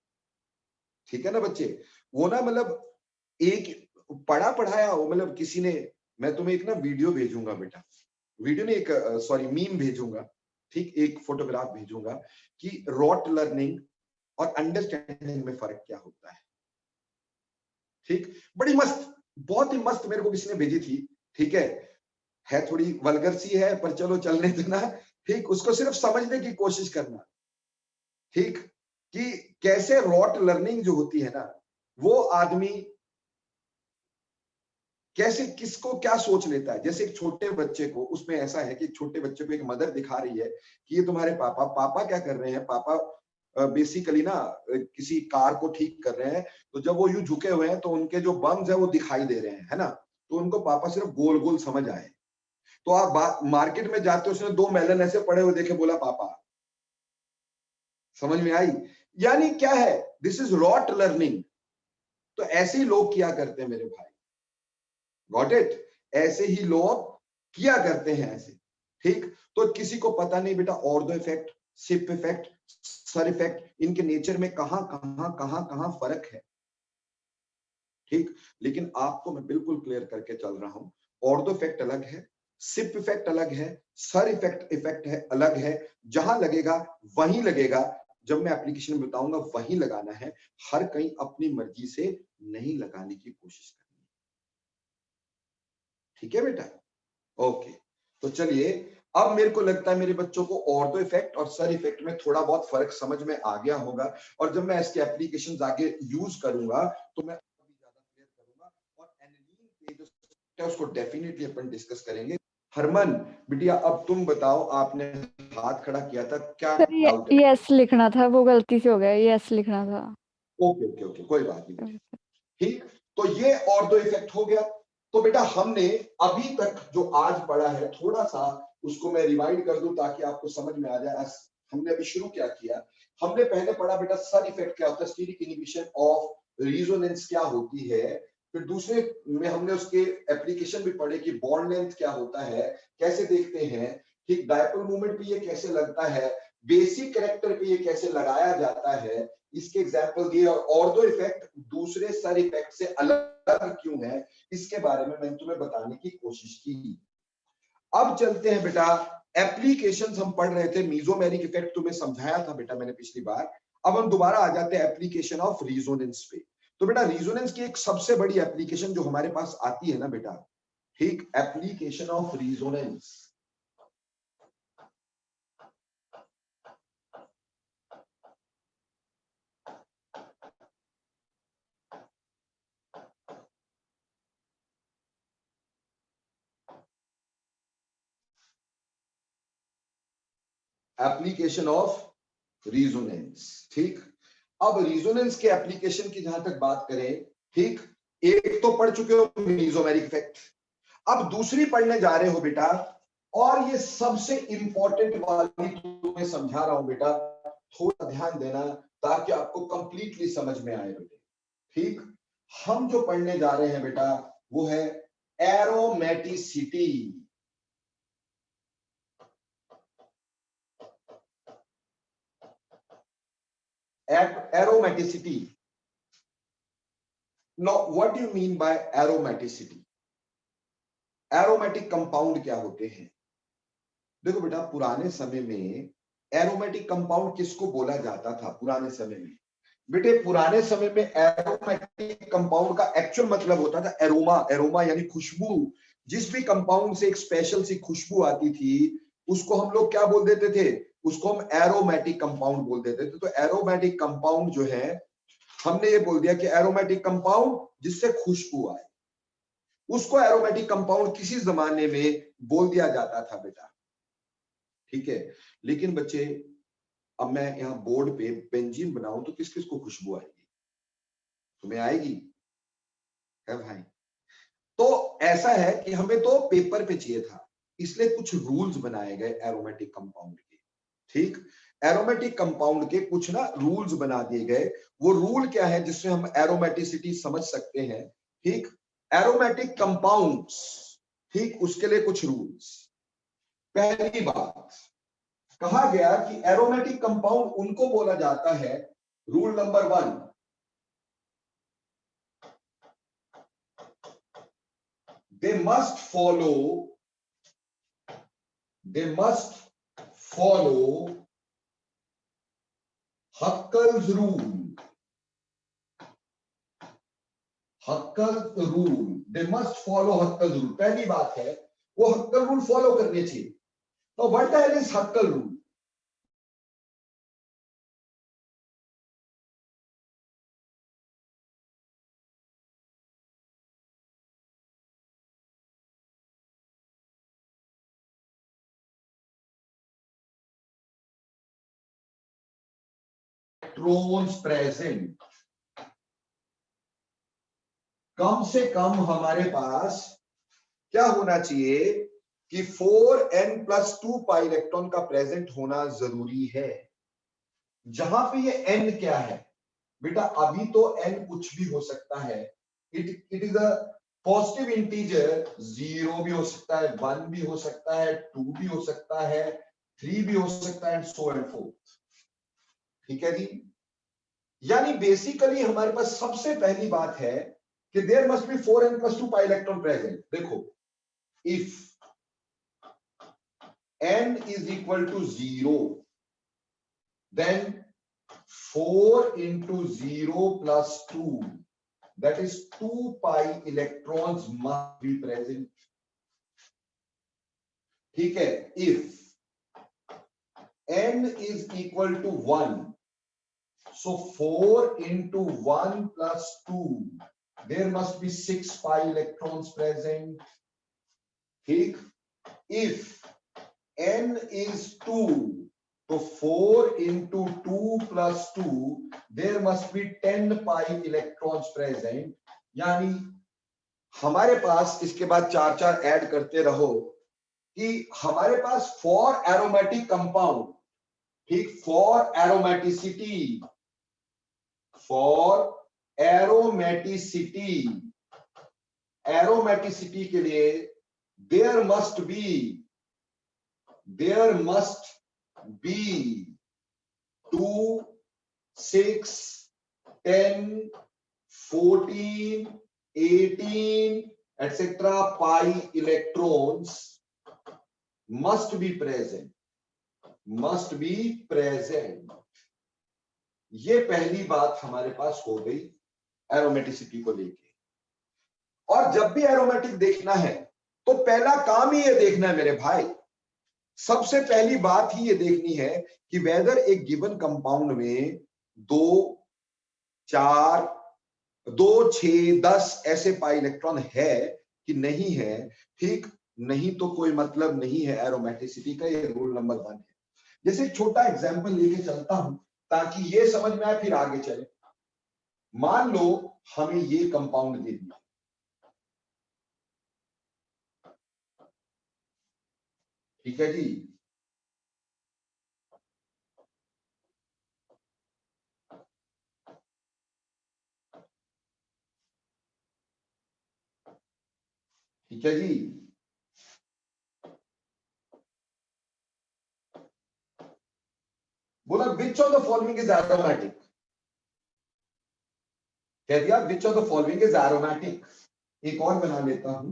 ठीक है ना बच्चे? वो ना मतलब एक पढ़ा पढ़ाया वो, मतलब किसी ने, मैं तुम्हें एक ना वीडियो भेजूंगा बेटा, वीडियो नहीं, एक सॉरी मीम भेजूंगा, ठीक, एक फोटोग्राफ भेजूंगा कि रॉट लर्निंग और अंडरस्टैंडिंग में फर्क क्या होता है। ठीक, बड़ी मस्त, बहुत ही मस्त मेरे को किसी ने भेजी थी। ठीक है थोड़ी वल्गर सी है पर चलो चलने देना। ठीक, उसको सिर्फ समझने की कोशिश करना। ठीक, कि कैसे रॉट लर्निंग जो होती है ना, वो आदमी कैसे किसको क्या सोच लेता है। जैसे एक छोटे बच्चे को, उसमें ऐसा है कि छोटे बच्चे को एक मदर दिखा रही है कि ये तुम्हारे पापा, पापा क्या कर रहे हैं, पापा बेसिकली ना किसी कार को ठीक कर रहे हैं। तो जब वो यूं झुके हुए हैं तो उनके जो बम्स है वो दिखाई दे रहे हैं, है ना? तो उनको पापा सिर्फ गोल गोल समझ आए। तो आप मार्केट में जाते हो, उसने दो मेलन ऐसे पड़े हुए देखे, बोला पापा। समझ में आई? यानी क्या है, दिस इज रॉट लर्निंग। तो ऐसे ही लोग किया करते हैं मेरे भाई, गॉट इट? ऐसे ही लोग किया करते हैं ऐसे। ठीक, तो किसी को पता नहीं बेटा ortho effect, SIP effect, SIR effect, इनके नेचर में कहां कहां कहां कहां फर्क है। ठीक, लेकिन आपको मैं बिल्कुल क्लियर करके चल रहा हूं, ऑर्थो इफेक्ट अलग है, सिप इफेक्ट अलग है, सर इफेक्ट है अलग है। जहां लगेगा वहीं लगेगा, जब मैं एप्लीकेशन में बताऊंगा वहीं लगाना है। हर कहीं अपनी मर्जी से नहीं लगाने की कोशिश करनी। ठीक है बेटा? ओके, तो चलिए, अब मेरे को लगता है मेरे बच्चों को ऑर्थो इफेक्ट और सर इफेक्ट में थोड़ा बहुत फर्क समझ में आ गया होगा, और जब मैं इसके एप्लीकेशंस आगे यूज करूंगा तो मैं अभी ज्यादा क्लियर करूंगा, और एनिलीन पे जो है उसको डेफिनेटली अपन डिस्कस करेंगे। हरमन बिटिया, अब तुम बताओ, आपने हाथ खड़ा किया था, क्या सर ये डाउट है? यस लिखना था, वो गलती से हो गया, यस लिखना था। ओके ओके ओके, कोई बात नहीं बेटा। ठीक, तो ये ऑर्थो इफेक्ट हो गया। तो बेटा हमने अभी तक जो आज पढ़ा है, थोड़ा सा उसको मैं रिवाइंड कर दूं ताकि आपको समझ में आ जाए। हमने अभी शुरू क्या किया, हमने पहले पढ़ा बेटा सर इफेक्ट क्या होता है, स्टीरिक इनहिबिशन ऑफ रेजोनेंस क्या होती है। फिर दूसरे में हमने उसके एप्लीकेशन भी पढ़े कि बॉन्ड लेंथ क्या होता है, कैसे देखते हैं। ठीक, डायपोल मूवमेंट पे ये कैसे लगता है, बेसिक कैरेक्टर पे ये कैसे लगाया जाता है, इसके एग्जाम्पल दिए, और ऑर्थो इफेक्ट दूसरे सर इफेक्ट से अलग क्यों है, इसके बारे में मैंने तुम्हें बताने की कोशिश की। अब चलते हैं बेटा, एप्लीकेशंस हम पढ़ रहे थे, मीजोमेरिक इफेक्ट तुम्हें समझाया था बेटा मैंने पिछली बार। अब हम दोबारा आ जाते हैं एप्लीकेशन ऑफ रिजोनेंस पे। तो बेटा रिजोनेंस की एक सबसे बड़ी एप्लीकेशन जो हमारे पास आती है ना बेटा, ठीक, application of resonance. Application of resonance, ठीक। अब रिजोनेंस के एप्लीकेशन की जहां तक बात करें, ठीक, एक तो पढ़ चुके हो मेसोमेरिक इफेक्ट, अब दूसरी पढ़ने जा रहे हो बेटा, और ये सबसे इंपॉर्टेंट वाली तुम्हें समझा रहा हूं बेटा, थोड़ा ध्यान देना ताकि आपको कंप्लीटली समझ में आए बेटे। ठीक, हम जो पढ़ने जा रहे हैं बेटा वो है aromaticity. Aromaticity, now what do you mean by aromaticity? Aromatic compound क्या होते हैं? देखो बेटा, पुराने समय में एरोमेटिक कंपाउंड किसको बोला जाता था? पुराने समय में बेटे, पुराने समय में एरोमेटिक कंपाउंड का एक्चुअल मतलब होता था एरोमा। एरोमा यानी खुशबू। जिस भी कंपाउंड से एक स्पेशल सी खुशबू आती थी उसको हम लोग क्या बोल देते थे? उसको हम एरोमेटिक कंपाउंड बोल देते थे। तो एरोमेटिक कंपाउंड जो है, हमने ये बोल दिया कि एरोमेटिक कंपाउंड जिससे खुशबू आए, उसको एरोमेटिक कंपाउंड किसी जमाने में बोल दिया जाता था बेटा। ठीक है, लेकिन बच्चे अब मैं यहां बोर्ड पे बेंजीन बनाऊं तो किस किस को खुशबू आएगी? तुम्हें आएगी? है भाई? तो ऐसा है कि हमें तो पेपर पे चाहिए था, इसलिए कुछ रूल्स बनाए गए एरोमेटिक कंपाउंड के। ठीक, एरोमेटिक कंपाउंड के कुछ ना रूल्स बना दिए गए। वो रूल क्या है जिससे हम एरोमेटिसिटी समझ सकते हैं? ठीक, एरोमेटिक कंपाउंड्स, ठीक, उसके लिए कुछ रूल्स। पहली बात, कहा गया कि एरोमेटिक कंपाउंड उनको बोला जाता है, rule number 1, they must follow Huckel's rule. Huckel's rule, they must follow Huckel's rule. पहली बात है वो Huckel rule फॉलो करनी चाहिए। तो what the hell is Huckel rule? Electrons present, कम से कम हमारे पास क्या होना चाहिए कि 4n+2 पाई इलेक्ट्रॉन का प्रेजेंट होना जरूरी है। जहां पे ये n क्या है बेटा? अभी तो n कुछ भी हो सकता है। It is a positive integer, 0 भी हो सकता है, 1 भी हो सकता है, 2 भी हो सकता है, 3 भी हो सकता है, एंड सो एंड फोर्थ। ठीक है जी? यानी बेसिकली हमारे पास सबसे पहली बात है कि there must be 4n+2 pi electron present. देखो, if n is equal to 0, then 4 into 0 plus 2, that is 2 pi electrons must be present. ठीक है, if n is equal to 1, so 4 into 1 plus 2, there must be 6 pi electrons present. ठीक, if n is 2, so 4 into 2 plus 2, there must be 10 pi electrons present. यानी हमारे पास इसके बाद 4 add करते रहो कि हमारे पास फॉर एरोमेटिक कंपाउंड, ठीक, for aromaticity, for aromaticity, aromaticity के लिए there must B 2, 6, 10, 14, 18, etc. pi electrons must be present. ये पहली बात हमारे पास हो गई एरोमेटिसिटी को लेके। और जब भी एरोमेटिक देखना है तो पहला काम ही ये देखना है मेरे भाई, सबसे पहली बात ही ये देखनी है कि वेदर एक गिवन कंपाउंड में 2, 4, 2, 6, 10 ऐसे पाई इलेक्ट्रॉन है कि नहीं है। ठीक, नहीं तो कोई मतलब नहीं है एरोमेटिसिटी का। ये रूल नंबर 1 है। जैसे एक छोटा एग्जांपल लेके चलता हूं ताकि ये समझ में आए फिर आगे चले। मान लो हमें ये कंपाउंड दे दिया, ठीक है जी, ठीक है जी, बोला which of the following is aromatic, कह दिया which of the following is aromatic. एक और बना लेता हूं,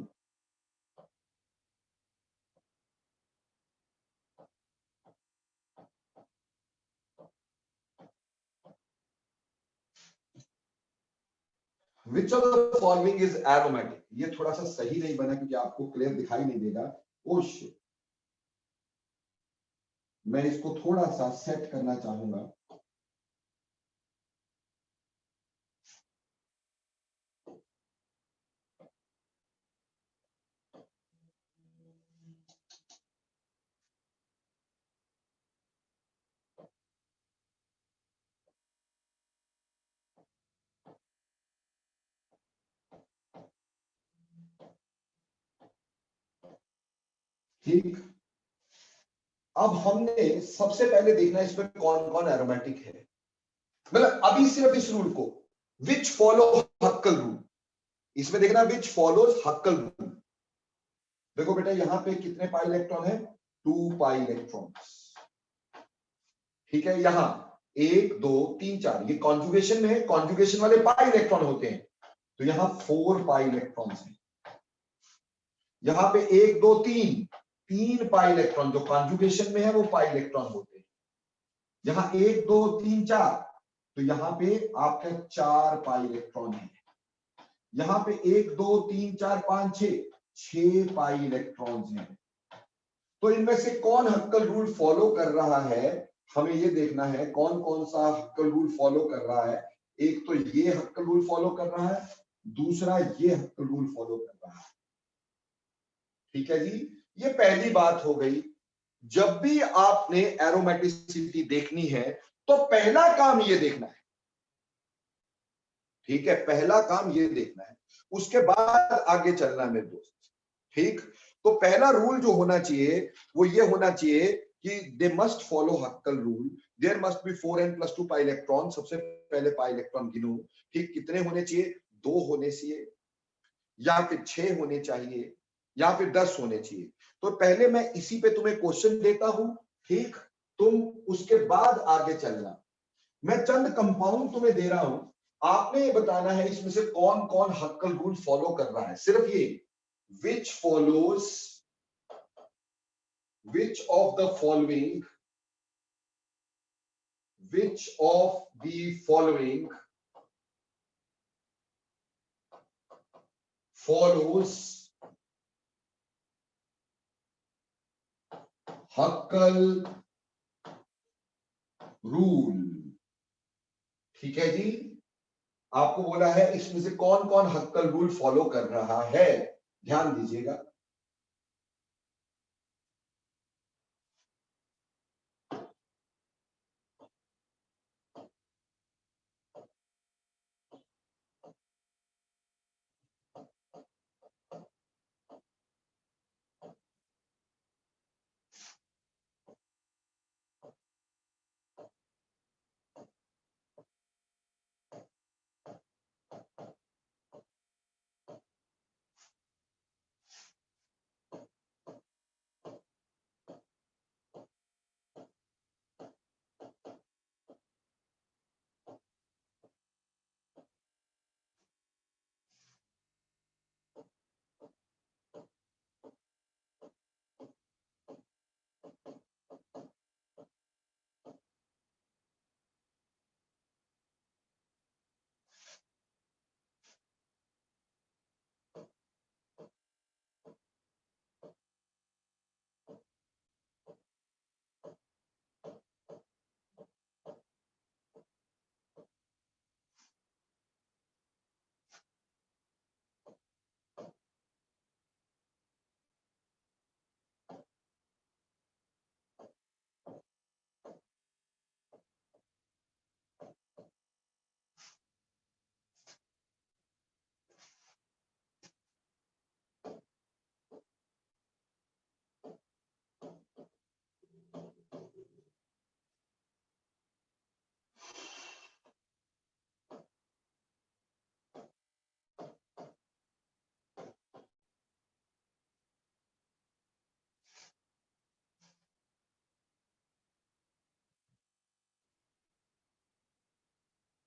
which of the following is aromatic. ये थोड़ा सा सही नहीं बना क्योंकि आपको क्लियर दिखाई नहीं देगा। ओ शिट, मैं इसको थोड़ा सा सेट करना चाहूंगा। ठीक, अब हमने सबसे पहले देखना है इसमें कौन कौन एरोमेटिक है। मतलब अभी सिर्फ इस रूल को, विच फॉलो हक्कल रूल, इसमें देखना विच फॉलोज हक्कल रूल। देखो बेटा यहां पे कितने पाई इलेक्ट्रॉन है, 2 पाई इलेक्ट्रॉन, ठीक है। यहां 1 2 3 4, ये कॉन्जुगेशन में है, कॉन्जुगेशन वाले पाई इलेक्ट्रॉन होते हैं, तो यहां 4 पाई इलेक्ट्रॉन है। यहां पे 1 2 3, 3 पाई इलेक्ट्रॉन जो कॉन्जुगेशन में है वो पाई इलेक्ट्रॉन होते हैं। यहां 1 2 3 4, तो यहां पे आपके 4 पाई इलेक्ट्रॉन है। यहां पे 1 2 3 4 5 6 पाई इलेक्ट्रॉन्स हैं। तो इनमें से कौन हक्कल रूल फॉलो कर रहा है, हमें ये देखना है कौन कौन सा हक्कल रूल फॉलो कर रहा है। एक तो ये हक्कल रूल फॉलो कर रहा है, दूसरा ये हक्कल रूल फॉलो कर रहा है, ठीक है जी। ये पहली बात हो गई। जब भी आपने एरोमेटिसिटी देखनी है तो पहला काम ये देखना है, ठीक है, पहला काम ये देखना है, उसके बाद आगे चलना है मेरे दोस्त, ठीक। तो पहला रूल जो होना चाहिए वो ये होना चाहिए कि they must follow Huckel rule, there must be 4n+2 pi electron. सबसे पहले पाई इलेक्ट्रॉन गिनो, ठीक, कितने होने चाहिए, 2 होने चाहिए, या फिर 6 होने चाहिए, या फिर 10 होने चाहिए। तो पहले मैं इसी पे तुम्हें क्वेश्चन देता हूं, ठीक, तुम उसके बाद आगे चलना। मैं चंद कंपाउंड तुम्हें दे रहा हूं, आपने ये बताना है इसमें से कौन कौन हक्कल रूल फॉलो कर रहा है, सिर्फ ये, which follows, which of the following, which of the following follows हक्कल rule, ठीक है जी। आपको बोला है इसमें से कौन कौन हक्कल रूल फॉलो कर रहा है, ध्यान दीजिएगा।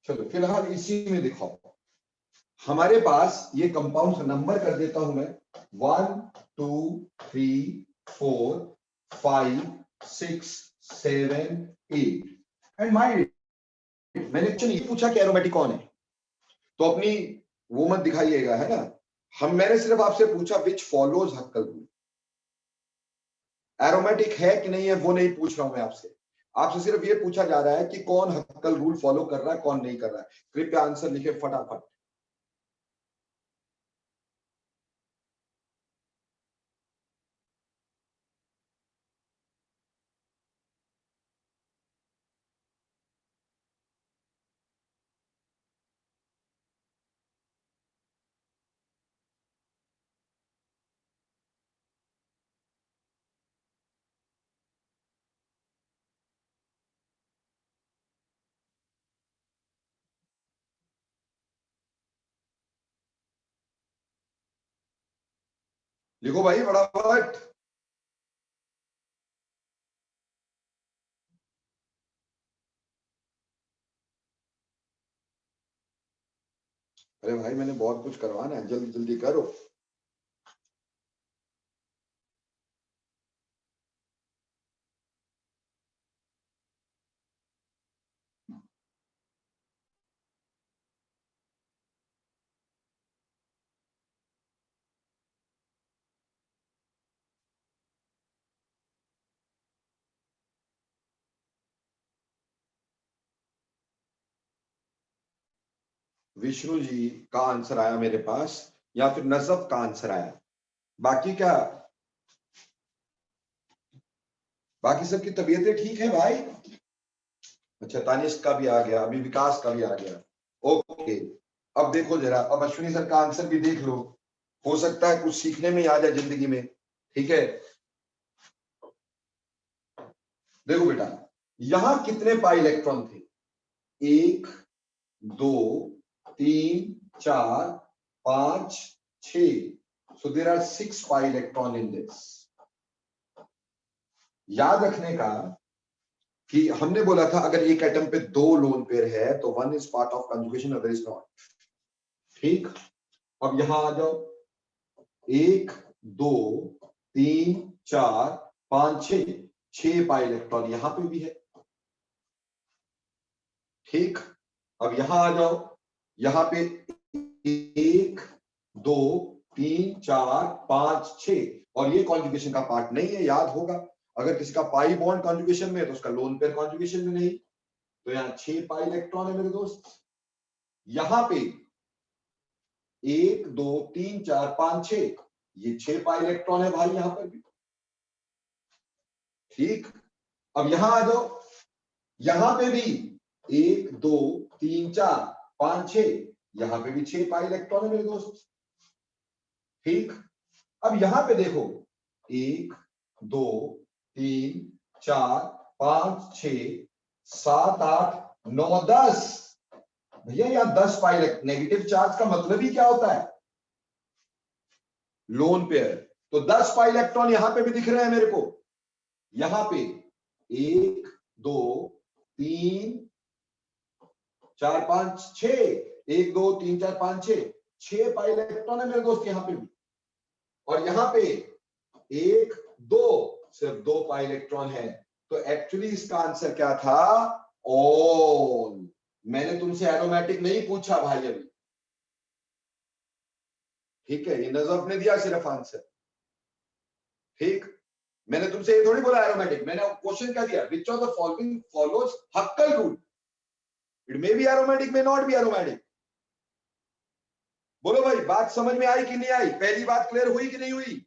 चलो फिलहाल इसी में दिखाओ। हमारे पास ये कंपाउंड नंबर कर देता हूं मैं, 1 2 3 4 5 6 7 8 एंड माइंड मैंने क्वेश्चन ये पूछा कि एरोमेटिक कौन है, तो अपनी वो मत दिखाइएगा, है ना। मैंने सिर्फ आपसे पूछा विच फॉलोज हक्कल रूल। एरोमेटिक है कि नहीं है वो नहीं पूछ रहा हूं मैं आपसे। आपसे सिर्फ ये पूछा जा रहा है कि कौन हक्कल रूल फॉलो कर रहा है, कौन नहीं कर रहा है। कृपया आंसर लिखे फटाफट। लिखो भाई फटाफट। अरे भाई मैंने बहुत कुछ करवाना है, जल्दी जल्दी करो। विष्णु जी का आंसर आया मेरे पास, या फिर नजफ का आंसर आया। बाकी क्या, बाकी सबकी तबीयतें ठीक है भाई? अच्छा तानिश का भी आ गया, अभी विकास का भी आ गया। ओके, अब देखो जरा, अब अश्विनी सर का आंसर भी देख लो, हो सकता है कुछ सीखने में आ जाए जिंदगी में। ठीक है, देखो बेटा, यहां कितने पाई इलेक्ट्रॉन थे? 1 2 3 4 5 6। So there are 6 pi electron in this. याद रखने का कि हमने बोला था अगर एक एटम पे 2 लोन पेयर है तो 1 is part of conjugation, other is not. ठीक, अब यहां आ जाओ, 1 2 3 4 5 6, 6 पाई इलेक्ट्रॉन यहां पे भी है। ठीक, अब यहां आ जाओ, यहां पे 1 2 3 4 5 6, और ये कॉन्जुगेशन का पार्ट नहीं है, याद होगा। अगर किसी का पाई बॉन्ड कॉन्जुगेशन में है तो उसका लोन पेयर कॉन्जुगेशन में नहीं। तो यहाँ 6 पाई इलेक्ट्रॉन है मेरे दोस्त। यहां पे 1 2 3 4 5 6, ये 6 पाई इलेक्ट्रॉन है भाई यहां पर भी। ठीक, अब यहां आ जाओ, यहां पे भी 1 2 3 4 5 6, यहां पे भी 6 पाई इलेक्ट्रॉन है मेरे दोस्त। ठीक, अब यहां पे देखो, 1 2 3 4 5 6 7 8 9 10। भैया यहां 10 पाई। नेगेटिव चार्ज का मतलब ही क्या होता है? Lone pair. तो 10 पाई इलेक्ट्रॉन यहां पे भी दिख रहे हैं मेरे को। यहां पे 1 2 3 4 5 6, 1 2 3 4 5 6, 6 पाई इलेक्ट्रॉन है मेरे दोस्त यहां पे भी। और यहां पे 1 2, सिर्फ 2 पाई इलेक्ट्रॉन है। तो एक्चुअली इसका आंसर क्या था? ऑल। मैंने तुमसे एरोमेटिक नहीं पूछा भाई अभी। ठीक है, ये नजफ ने दिया सिर्फ आंसर। ठीक, मैंने तुमसे ये थोड़ी बोला एरोमेटिक, मैंने क्वेश्चन क्या दिया, which of the following follows हक्कल rule. It may be aromatic, may not be aromatic. बोलो भाई, बात समझ में आई कि नहीं आई? पहली बात क्लियर हुई कि नहीं हुई?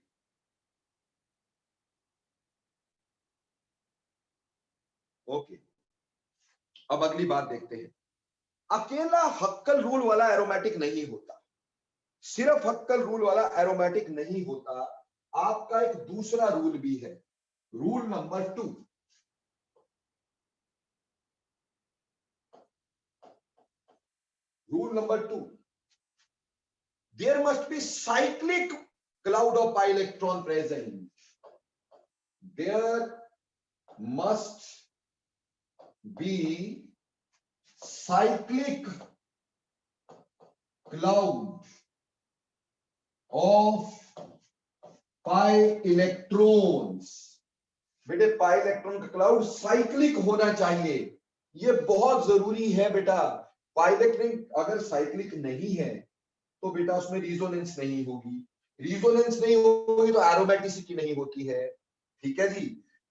ओके, अब अगली बात देखते हैं। अकेला हक्कल रूल वाला एरोमेटिक नहीं होता, सिर्फ हक्कल रूल वाला एरोमेटिक नहीं होता। आपका एक दूसरा रूल भी है, rule number 2। Rule number 2, there must be cyclic cloud of pi electron present. There must be cyclic cloud of pi electrons. बेटे पाई इलेक्ट्रॉन का क्लाउड साइक्लिक होना चाहिए, ये बहुत जरूरी है बेटा। पाई इलेक्ट्रॉन अगर साइक्लिक नहीं है तो बेटा उसमें रिजोनेंस नहीं होगी, रिजोनेंस नहीं होगी तो एरोमेटिसिटी नहीं होती है। ठीक है जी।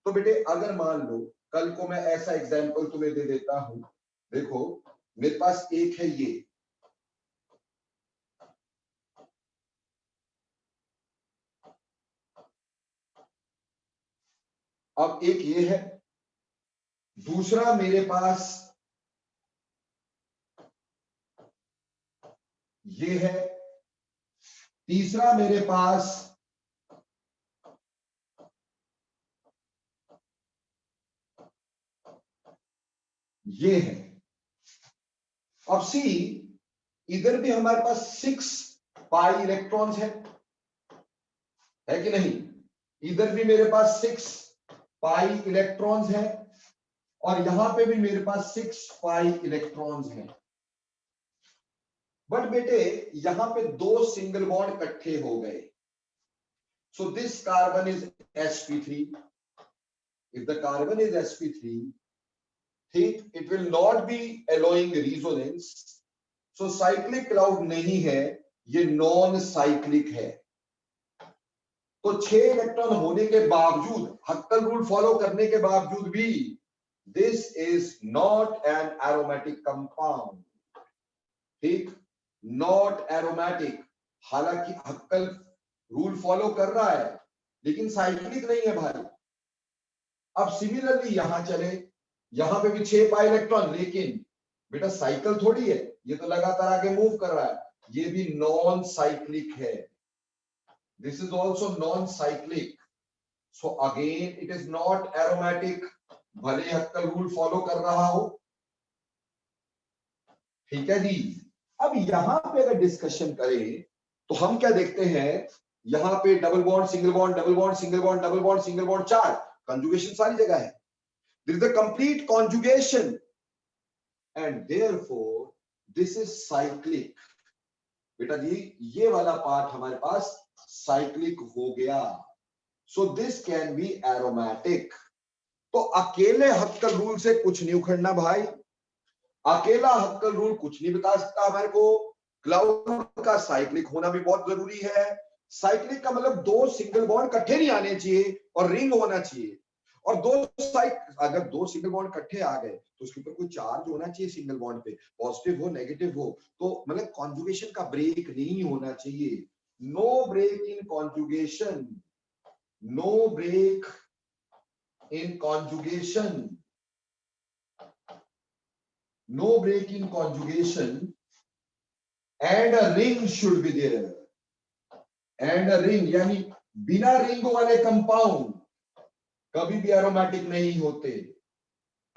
तो बेटे अगर मान लो कल को मैं ऐसा एग्जांपल तुम्हें दे देता हूं, देखो मेरे पास एक है ये, अब एक ये है, दूसरा मेरे पास ये है, तीसरा मेरे पास ये है। अब सी इधर भी हमारे पास 6 पाई इलेक्ट्रॉन्स है कि नहीं, इधर भी मेरे पास 6 पाई इलेक्ट्रॉन्स है और यहां पे भी मेरे पास 6 पाई इलेक्ट्रॉन्स हैं। बट बेटे यहां पे 2 सिंगल बॉन्ड इकट्ठे हो गए, so this carbon is sp3। If the carbon is sp3, ठीक, it will not be allowing resonance, so cyclic cloud नहीं है, ये नॉन साइक्लिक है। तो 6 इलेक्ट्रॉन होने के बावजूद, हक्कल रूल फॉलो करने के बावजूद भी, this is not an aromatic compound. ठीक, नॉट एरोमेटिक, हालांकि हक्कल रूल फॉलो कर रहा है लेकिन साइक्लिक नहीं है भाई। अब सिमिलरली यहां चले, यहां पे भी 6 पाई इलेक्ट्रॉन, लेकिन बेटा साइकिल थोड़ी है, ये तो लगातार आगे मूव कर रहा है, ये भी नॉन साइक्लिक है। This is also non cyclic, so again it is not aromatic, भले हक्कल रूल फॉलो कर रहा हो। ठीक है जी। अब यहां पे अगर डिस्कशन करें तो हम क्या देखते हैं, यहां पे double bond single bond, double bond single bond, double bond single bond, 4 conjugation सारी जगह है। This is the complete conjugation and therefore this is cyclic. बेटा जी ये वाला पार्ट हमारे पास साइक्लिक हो गया, so this can be aromatic. तो अकेले हक्कल रूल से कुछ नहीं उखड़ना भाई, अकेला हक्कल रूल कुछ नहीं बता सकता हमारे को। क्लाउड का साइक्लिक होना भी बहुत जरूरी है। साइक्लिक का मतलब 2 सिंगल बॉन्ड इकट्ठे नहीं आने चाहिए और रिंग होना चाहिए, और अगर 2 सिंगल बॉन्ड इकट्ठे आ गए तो उसके ऊपर कोई चार्ज होना चाहिए सिंगल बॉन्ड पे, पॉजिटिव हो नेगेटिव हो, तो मतलब कॉन्जुगेशन का ब्रेक नहीं होना चाहिए। No break in conjugation, no break in conjugation, no break in conjugation, and a ring should be there, and a ring यानी बिना रिंग वाले कंपाउंड कभी भी एरोमेटिक नहीं होते,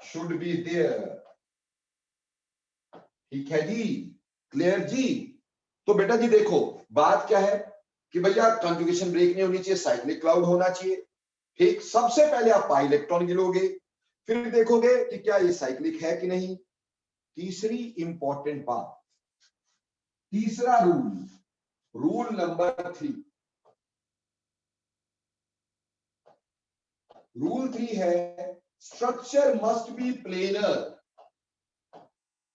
शुड बी देयर। ठीक है जी, क्लियर जी। तो बेटा जी देखो बात क्या है कि भैया कंजुगेशन ब्रेक नहीं होनी चाहिए, साइक्लिक क्लाउड होना चाहिए। ठीक, सबसे पहले आप पाई इलेक्ट्रॉन गिनोगे, फिर देखोगे कि क्या ये साइक्लिक है कि नहीं। तीसरी इंपॉर्टेंट बात, तीसरा रूल, रूल नंबर 3, रूल 3 है structure must be planar,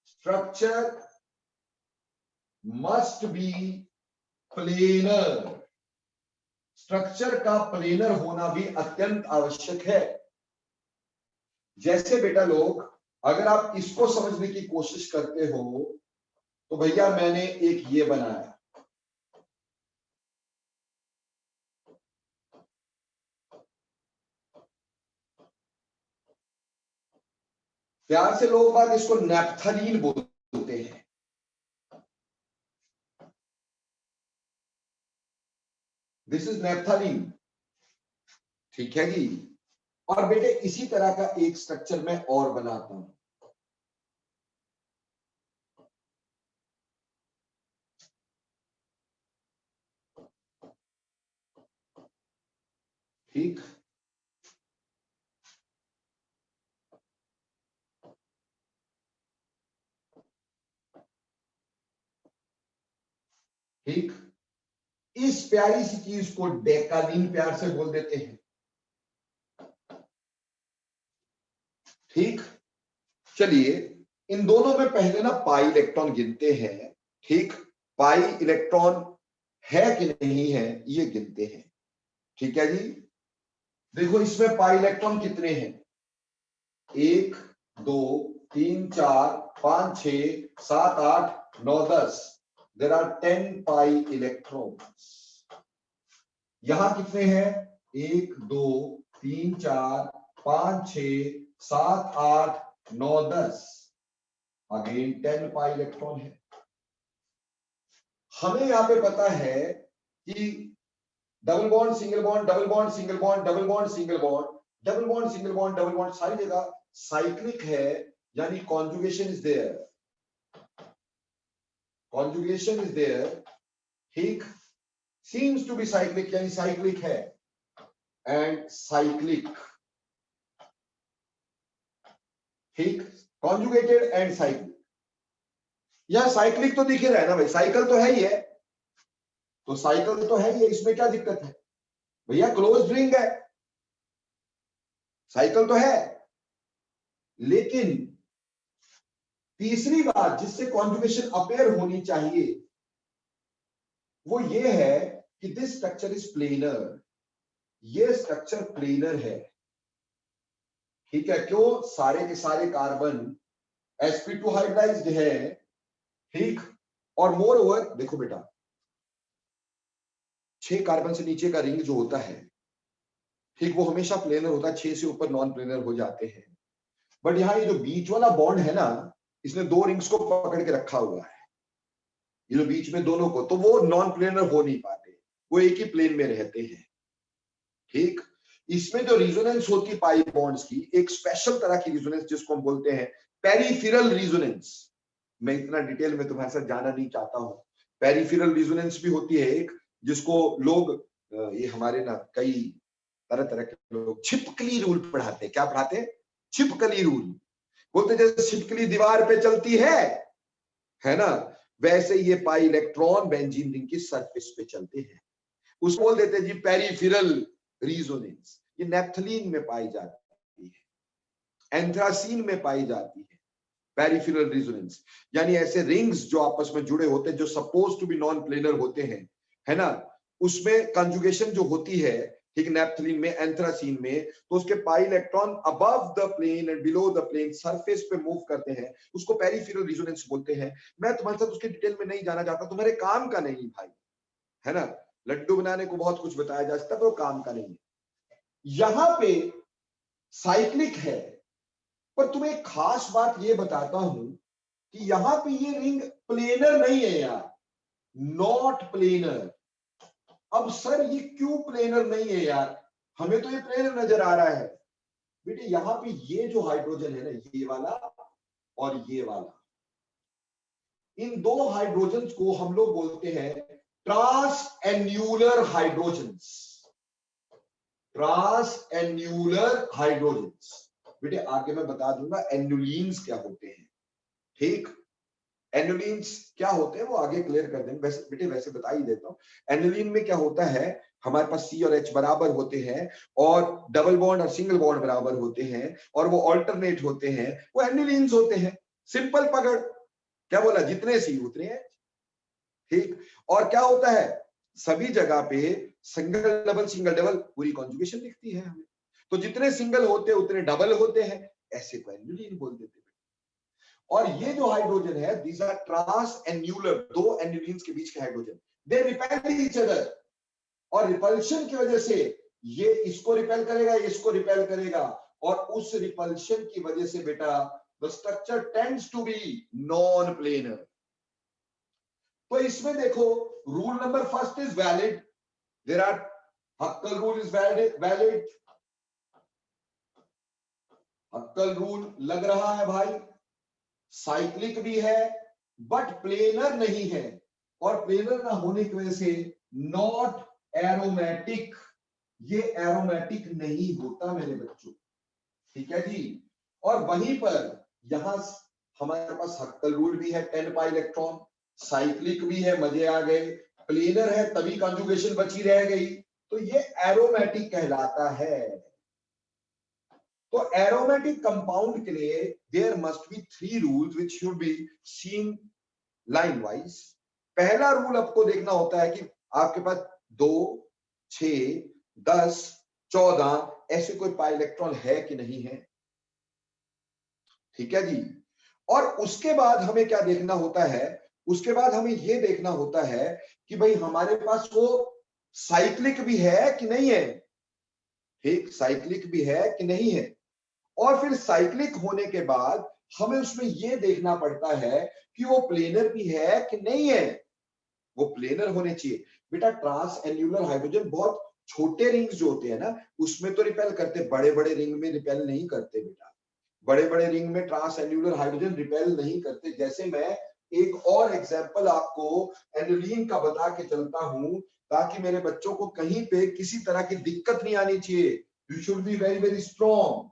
structure must be planar, structure का प्लेनर होना भी अत्यंत आवश्यक है। जैसे बेटा लोग अगर आप इसको समझने की कोशिश करते हो तो भैया मैंने एक ये बनाया, प्यार से लोग बात इसको नैप्थलीन बोलते हैं। This is naphthalene. ठीक है जी। और बेटे इसी तरह का एक स्ट्रक्चर मैं और बनाता हूं, ठीक, प्यारी सी चीज को डेकालीन प्यार से बोल देते हैं। ठीक, चलिए इन दोनों में पहले ना पाई इलेक्ट्रॉन गिनते हैं। ठीक, पाई इलेक्ट्रॉन है कि नहीं है ये गिनते हैं। ठीक है जी, देखो इसमें पाई इलेक्ट्रॉन कितने हैं? 1 2 3 4 5 6 7 8 9 10। There are 10 pi electrons. यहां कितने हैं? 1 2 3 4 5 6 7 8 9 10। अगेन 10 पाई इलेक्ट्रॉन है। हमें यहां पे पता है कि double bond single bond, double bond single bond, double bond single bond, double bond single bond, double bond, सारी जगह साइक्लिक है, यानी conjugation is there. Conjugation is there. ठीक, सीम्स टू बी साइक्लिक, यानी साइक्लिक है। एंड साइक्लिक, ठीक, conjugated and cyclic. यह cyclic तो दिख ही रहा है ना भाई, साइकिल तो है ही है, तो साइकिल तो है ही है, इसमें क्या दिक्कत है भैया? क्लोज्ड रिंग है, साइकिल तो है। लेकिन तीसरी बात जिससे कॉन्जुगेशन अपेयर होनी चाहिए वो ये है कि दिस स्ट्रक्चर इज प्लेनर। ये स्ट्रक्चर प्लेनर है। ठीक है, क्यों? सारे के सारे कार्बन sp2 हाइब्रिडाइज्ड है। ठीक, और मोर ओवर देखो बेटा, 6 कार्बन से नीचे का रिंग जो होता है, ठीक, वो हमेशा प्लेनर होता है, 6 से ऊपर नॉन प्लेनर हो जाते हैं। बट यहां ये जो बीच वाला बॉन्ड है ना, इसने 2 रिंग्स को पकड़ के रखा हुआ है, ये जो बीच में दोनों को, तो वो नॉन प्लेनर हो नहीं पाते, वो एक ही प्लेन में रहते हैं। ठीक, इसमें जो रिजोनेंस होती पाई बॉन्ड्स की, एक स्पेशल तरह की रिजोनेंस जिसको हम बोलते हैं पेरिफेरल रिजोनेंस। मैं इतना डिटेल में तुम्हारे साथ जाना नहीं चाहता हूं। पेरिफेरल रिजोनेंस भी होती है एक, जिसको लोग ये हमारे ना कई तरह तरह के लोग छिपकली रूल पढ़ाते हैं। क्या पढ़ाते हैं? छिपकली रूल। बोलते जैसे छिपकली दीवार पे चलती है ना, वैसे ये पाई इलेक्ट्रॉन बेंजीन रिंग की सरफेस पे चलते हैं। उसको बोल देते हैं जी पेरिफेरल रिजोनेंस। ये नेप्थलीन में पाई जाती है, एंथ्रासीन में पाई जाती है पेरिफेरल रिजोनेंस। यानी ऐसे रिंग्स जो आपस में जुड़े होते हैं, जो suppose to be non planar होते हैं, है ना, उसमें कंजुगेशन जो होती है, ठीक, नेप्थलीन में, एंथ्रासीन में, तो उसके pi electron above the plane and below the plane surface पे मूव करते हैं, उसको पेरिफेरल रिजोनेंस बोलते हैं। मैं तुम्हारे साथ उसके डिटेल में नहीं जाना चाहता, तुम्हारे काम का नहीं भाई, है ना। लड्डू बनाने को बहुत कुछ बताया जा सकता है, पर वो काम का नहीं है। यहां पे साइक्लिक है, पर तुम्हें एक खास बात ये बताता हूं कि यहां पे ये रिंग प्लेनर नहीं है यार, नॉट प्लेनर। अब सर ये क्यों प्लेनर नहीं है यार? हमें तो ये प्लेनर नजर आ रहा है। बेटे यहां पे ये जो हाइड्रोजन है ना, ये वाला और ये वाला, इन 2 हाइड्रोजन को हम लोग बोलते हैं trans annular hydrogens. Trans annular hydrogens. बेटे आगे मैं बता दूंगा एन्युलिन्स क्या होते हैं। ठीक, एन्युलिन्स क्या होते हैं वो आगे क्लियर कर देंगे। वैसे बेटे वैसे बता ही देता हूं, एन्युलिन में क्या होता है, हमारे पास C और H बराबर होते हैं, और डबल बॉन्ड और सिंगल बॉन्ड बराबर होते हैं, और वो ऑल्टरनेट होते हैं, वो एन्युलिन्स होते हैं। सिंपल पकड़, क्या बोला? जितने C उतने H। ठीक, और क्या होता है, सभी जगह पे सिंगल डबल सिंगल डबल पूरी कॉन्जुगेशन दिखती है हमें, तो जितने सिंगल होते हैं उतने डबल होते हैं, ऐसे को एन्युलिन बोल देते हैं। और ये जो हाइड्रोजन है, दीज आर ट्रांस एन्यूलर, 2 एन्युलिन्स के बीच के hydrogen, they repel each other, और रिपल्शन की वजह से ये इसको रिपेल करेगा, इसको रिपेल करेगा, और उस रिपल्शन की वजह से बेटा the structure tends to be non planar. तो इसमें देखो rule number first is valid, there are Huckel rule is valid. Huckel rule लग रहा है भाई, साइक्लिक भी है बट प्लेनर नहीं है, और प्लेनर ना होने की वजह से नॉट एरोमेटिक, ये एरोमेटिक नहीं होता मेरे बच्चों। ठीक है जी, और वहीं पर यहां हमारे पास हक्कल रूल भी है, 10 पाई इलेक्ट्रॉन, साइक्लिक भी है, मजे आ गए, प्लेनर है तभी कंजुगेशन बची रह गई, तो ये एरोमेटिक कहलाता है। तो एरोमेटिक कंपाउंड के लिए there must be 3 rules which should be seen line wise. पहला रूल आपको देखना होता है कि आपके पास 2, 6, 10, 14 ऐसे कोई पाई इलेक्ट्रॉन है कि नहीं है। ठीक है जी। और उसके बाद हमें क्या देखना होता है, उसके बाद हमें यह देखना होता है कि भाई हमारे पास वो साइक्लिक भी है कि नहीं है। ठीक, साइक्लिक भी है कि नहीं है। और फिर साइक्लिक होने के बाद हमें उसमें यह देखना पड़ता है कि वो प्लेनर भी है कि नहीं है। वो प्लेनर होने चाहिए। बेटा ट्रांस एन्युलर हाइड्रोजन बहुत छोटे रिंग्स जो होते हैं ना, उसमें तो रिपेल करते, बड़े बड़े रिंग में रिपेल नहीं करते बेटा। बड़े बड़े रिंग में ट्रांस एन्युलर हाइड्रोजन रिपेल नहीं करते। जैसे मैं एक और एग्जांपल आपको एनुलिन का बता के चलता हूं, ताकि मेरे बच्चों को कहीं पे किसी तरह की दिक्कत नहीं आनी चाहिए। You should be very very strong.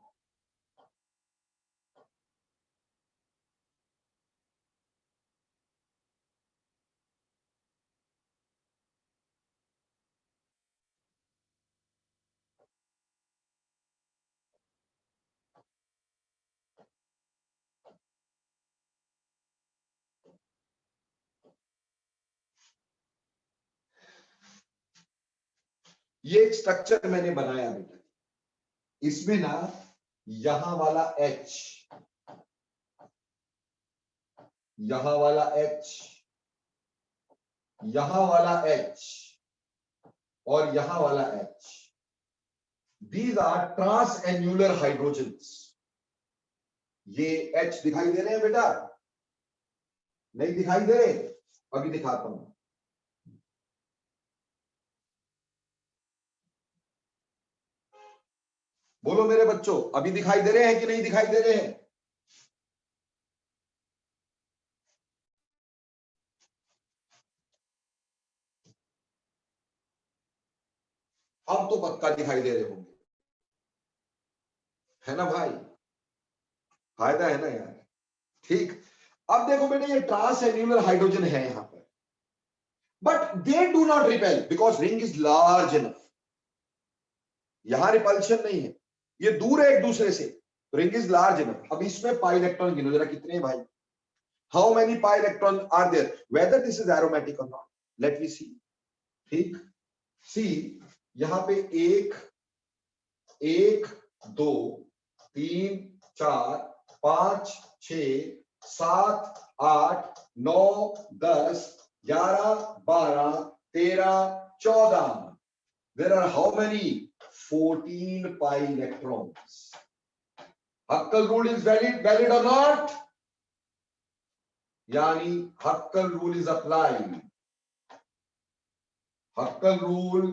ये एक स्ट्रक्चर मैंने बनाया बेटा, इसमें ना यहां वाला H, यहां वाला H, यहां वाला H और यहां वाला H, these are trans annular hydrogens. ये H दिखाई दे रहे हैं बेटा? नहीं दिखाई दे रहे? अभी दिखाता हूं। बोलो मेरे बच्चों, अभी दिखाई दे रहे हैं कि नहीं दिखाई दे रहे हैं? अब तो पक्का दिखाई दे रहे होंगे, है ना भाई? फायदा है ना यार। ठीक, अब देखो बेटे, ये ट्रांस एन्युलर हाइड्रोजन है यहां पर, but they do not repel because ring is large enough. यहां रिपल्शन नहीं है, ये दूर है एक दूसरे से, रिंग इज लार्ज इनफ। अब इसमें पाई इलेक्ट्रॉन गिनो जरा, कितने हैं भाई? How many pi electron are there, whether this is aromatic और नॉट, लेट वी सी। ठीक, सी, यहां पे 1, 1, 2, 3, 4, 5, 6, 7, 8, 9, 10, 11, 12, 13, 14। There are how many? 14 pi electrons. Huckel rule is valid or not? यानी Huckel rule is applied. Huckel rule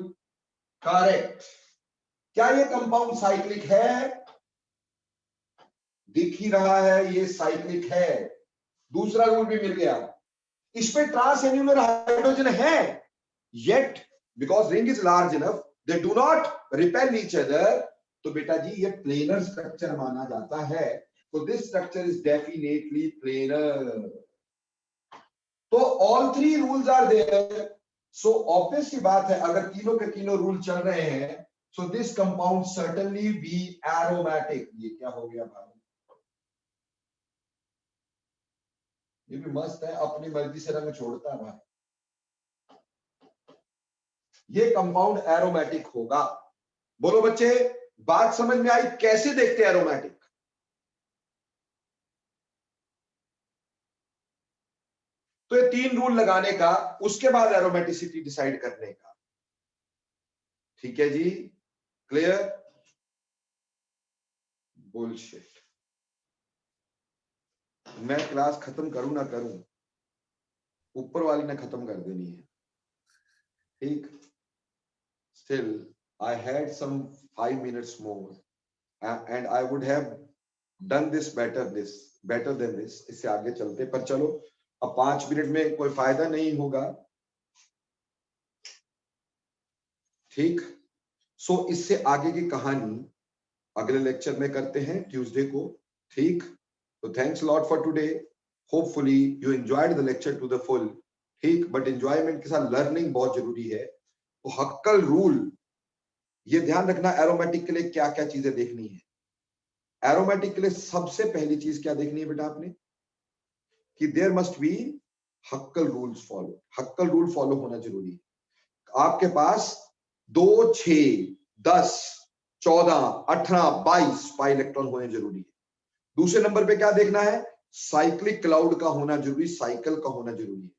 correct. क्या ये compound cyclic है? दिख ही रहा है ये साइक्लिक है। दूसरा रूल भी मिल गया। इस पे ट्रांस एन्युलर हाइड्रोजन है, yet because ring is large enough they do not repel each other, तो बेटा जी ये प्लेनर स्ट्रक्चर माना जाता है। तो this structure is definitely planar. तो all 3 rules are there. So obvious सी बात है, अगर तीनों के तीनों रूल चल रहे हैं, so this compound certainly B aromatic. ये क्या हो गया भाई? ये भी मस्त है, अपनी मर्जी से रंग छोड़ता है भाई। ये कंपाउंड एरोमेटिक होगा। बोलो बच्चे, बात समझ में आई? कैसे देखते हैं एरोमेटिक? तो ये 3 रूल लगाने का, उसके बाद एरोमेटिसिटी डिसाइड करने का। ठीक है जी, क्लियर? बुलशिट। मैं क्लास खत्म करूं ना करूं, ऊपर वाली ने खत्म कर देनी है। ठीक, still I had some 5 minutes more and I would have done this better than this। इससे आगे चलते, पर चलो अब 5 मिनट में कोई फायदा नहीं होगा। ठीक, सो इससे आगे की कहानी अगले लेक्चर में करते हैं, ट्यूसडे को। ठीक, so thanks a lot for today. Hopefully you enjoyed the lecture to the full. ठीक, बट एंजॉयमेंट के साथ लर्निंग बहुत जरूरी है। तो हक्कल रूल, ये ध्यान रखना एरोमेटिक के लिए क्या क्या चीजें देखनी है। एरोमेटिक के लिए सबसे पहली चीज क्या देखनी है बेटा आपने, कि there must be Huckel rules follow. Huckel rule follow होना जरूरी है। आपके पास 2, 6, 10, 14, 18, 22 पाई इलेक्ट्रॉन होने जरूरी है। दूसरे नंबर पे क्या देखना है, साइक्लिक क्लाउड का होना जरूरी, साइकिल का होना जरूरी है।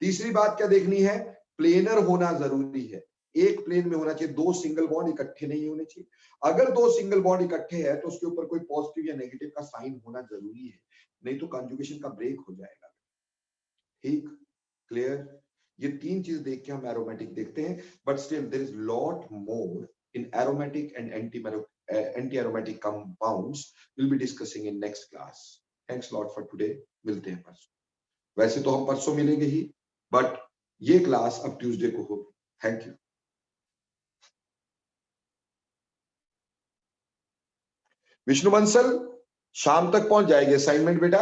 तीसरी बात क्या देखनी है, प्लेनर होना जरूरी है, एक प्लेन में होना चाहिए, 2 सिंगल बॉन्ड इकट्ठे नहीं होने चाहिए। अगर 2 सिंगल बॉन्ड इकट्ठे हैं तो उसके ऊपर कोई पॉजिटिव या नेगेटिव का साइन होना जरूरी है, नहीं तो कंजुगेशन का ब्रेक हो जाएगा। ठीक, क्लियर। ये 3 चीज देख के हम एरोमेटिक देखते हैं, but still there is lot more in aromatic and anti aromatic compounds, will be discussing in next class. Thanks lot for today, मिलते हैं परसों। वैसे तो हम परसों मिलेंगे ही, बट ये क्लास अब ट्यूसडे को होगी। Thank you. विष्णु बंसल शाम तक पहुंच जाएगी असाइनमेंट बेटा।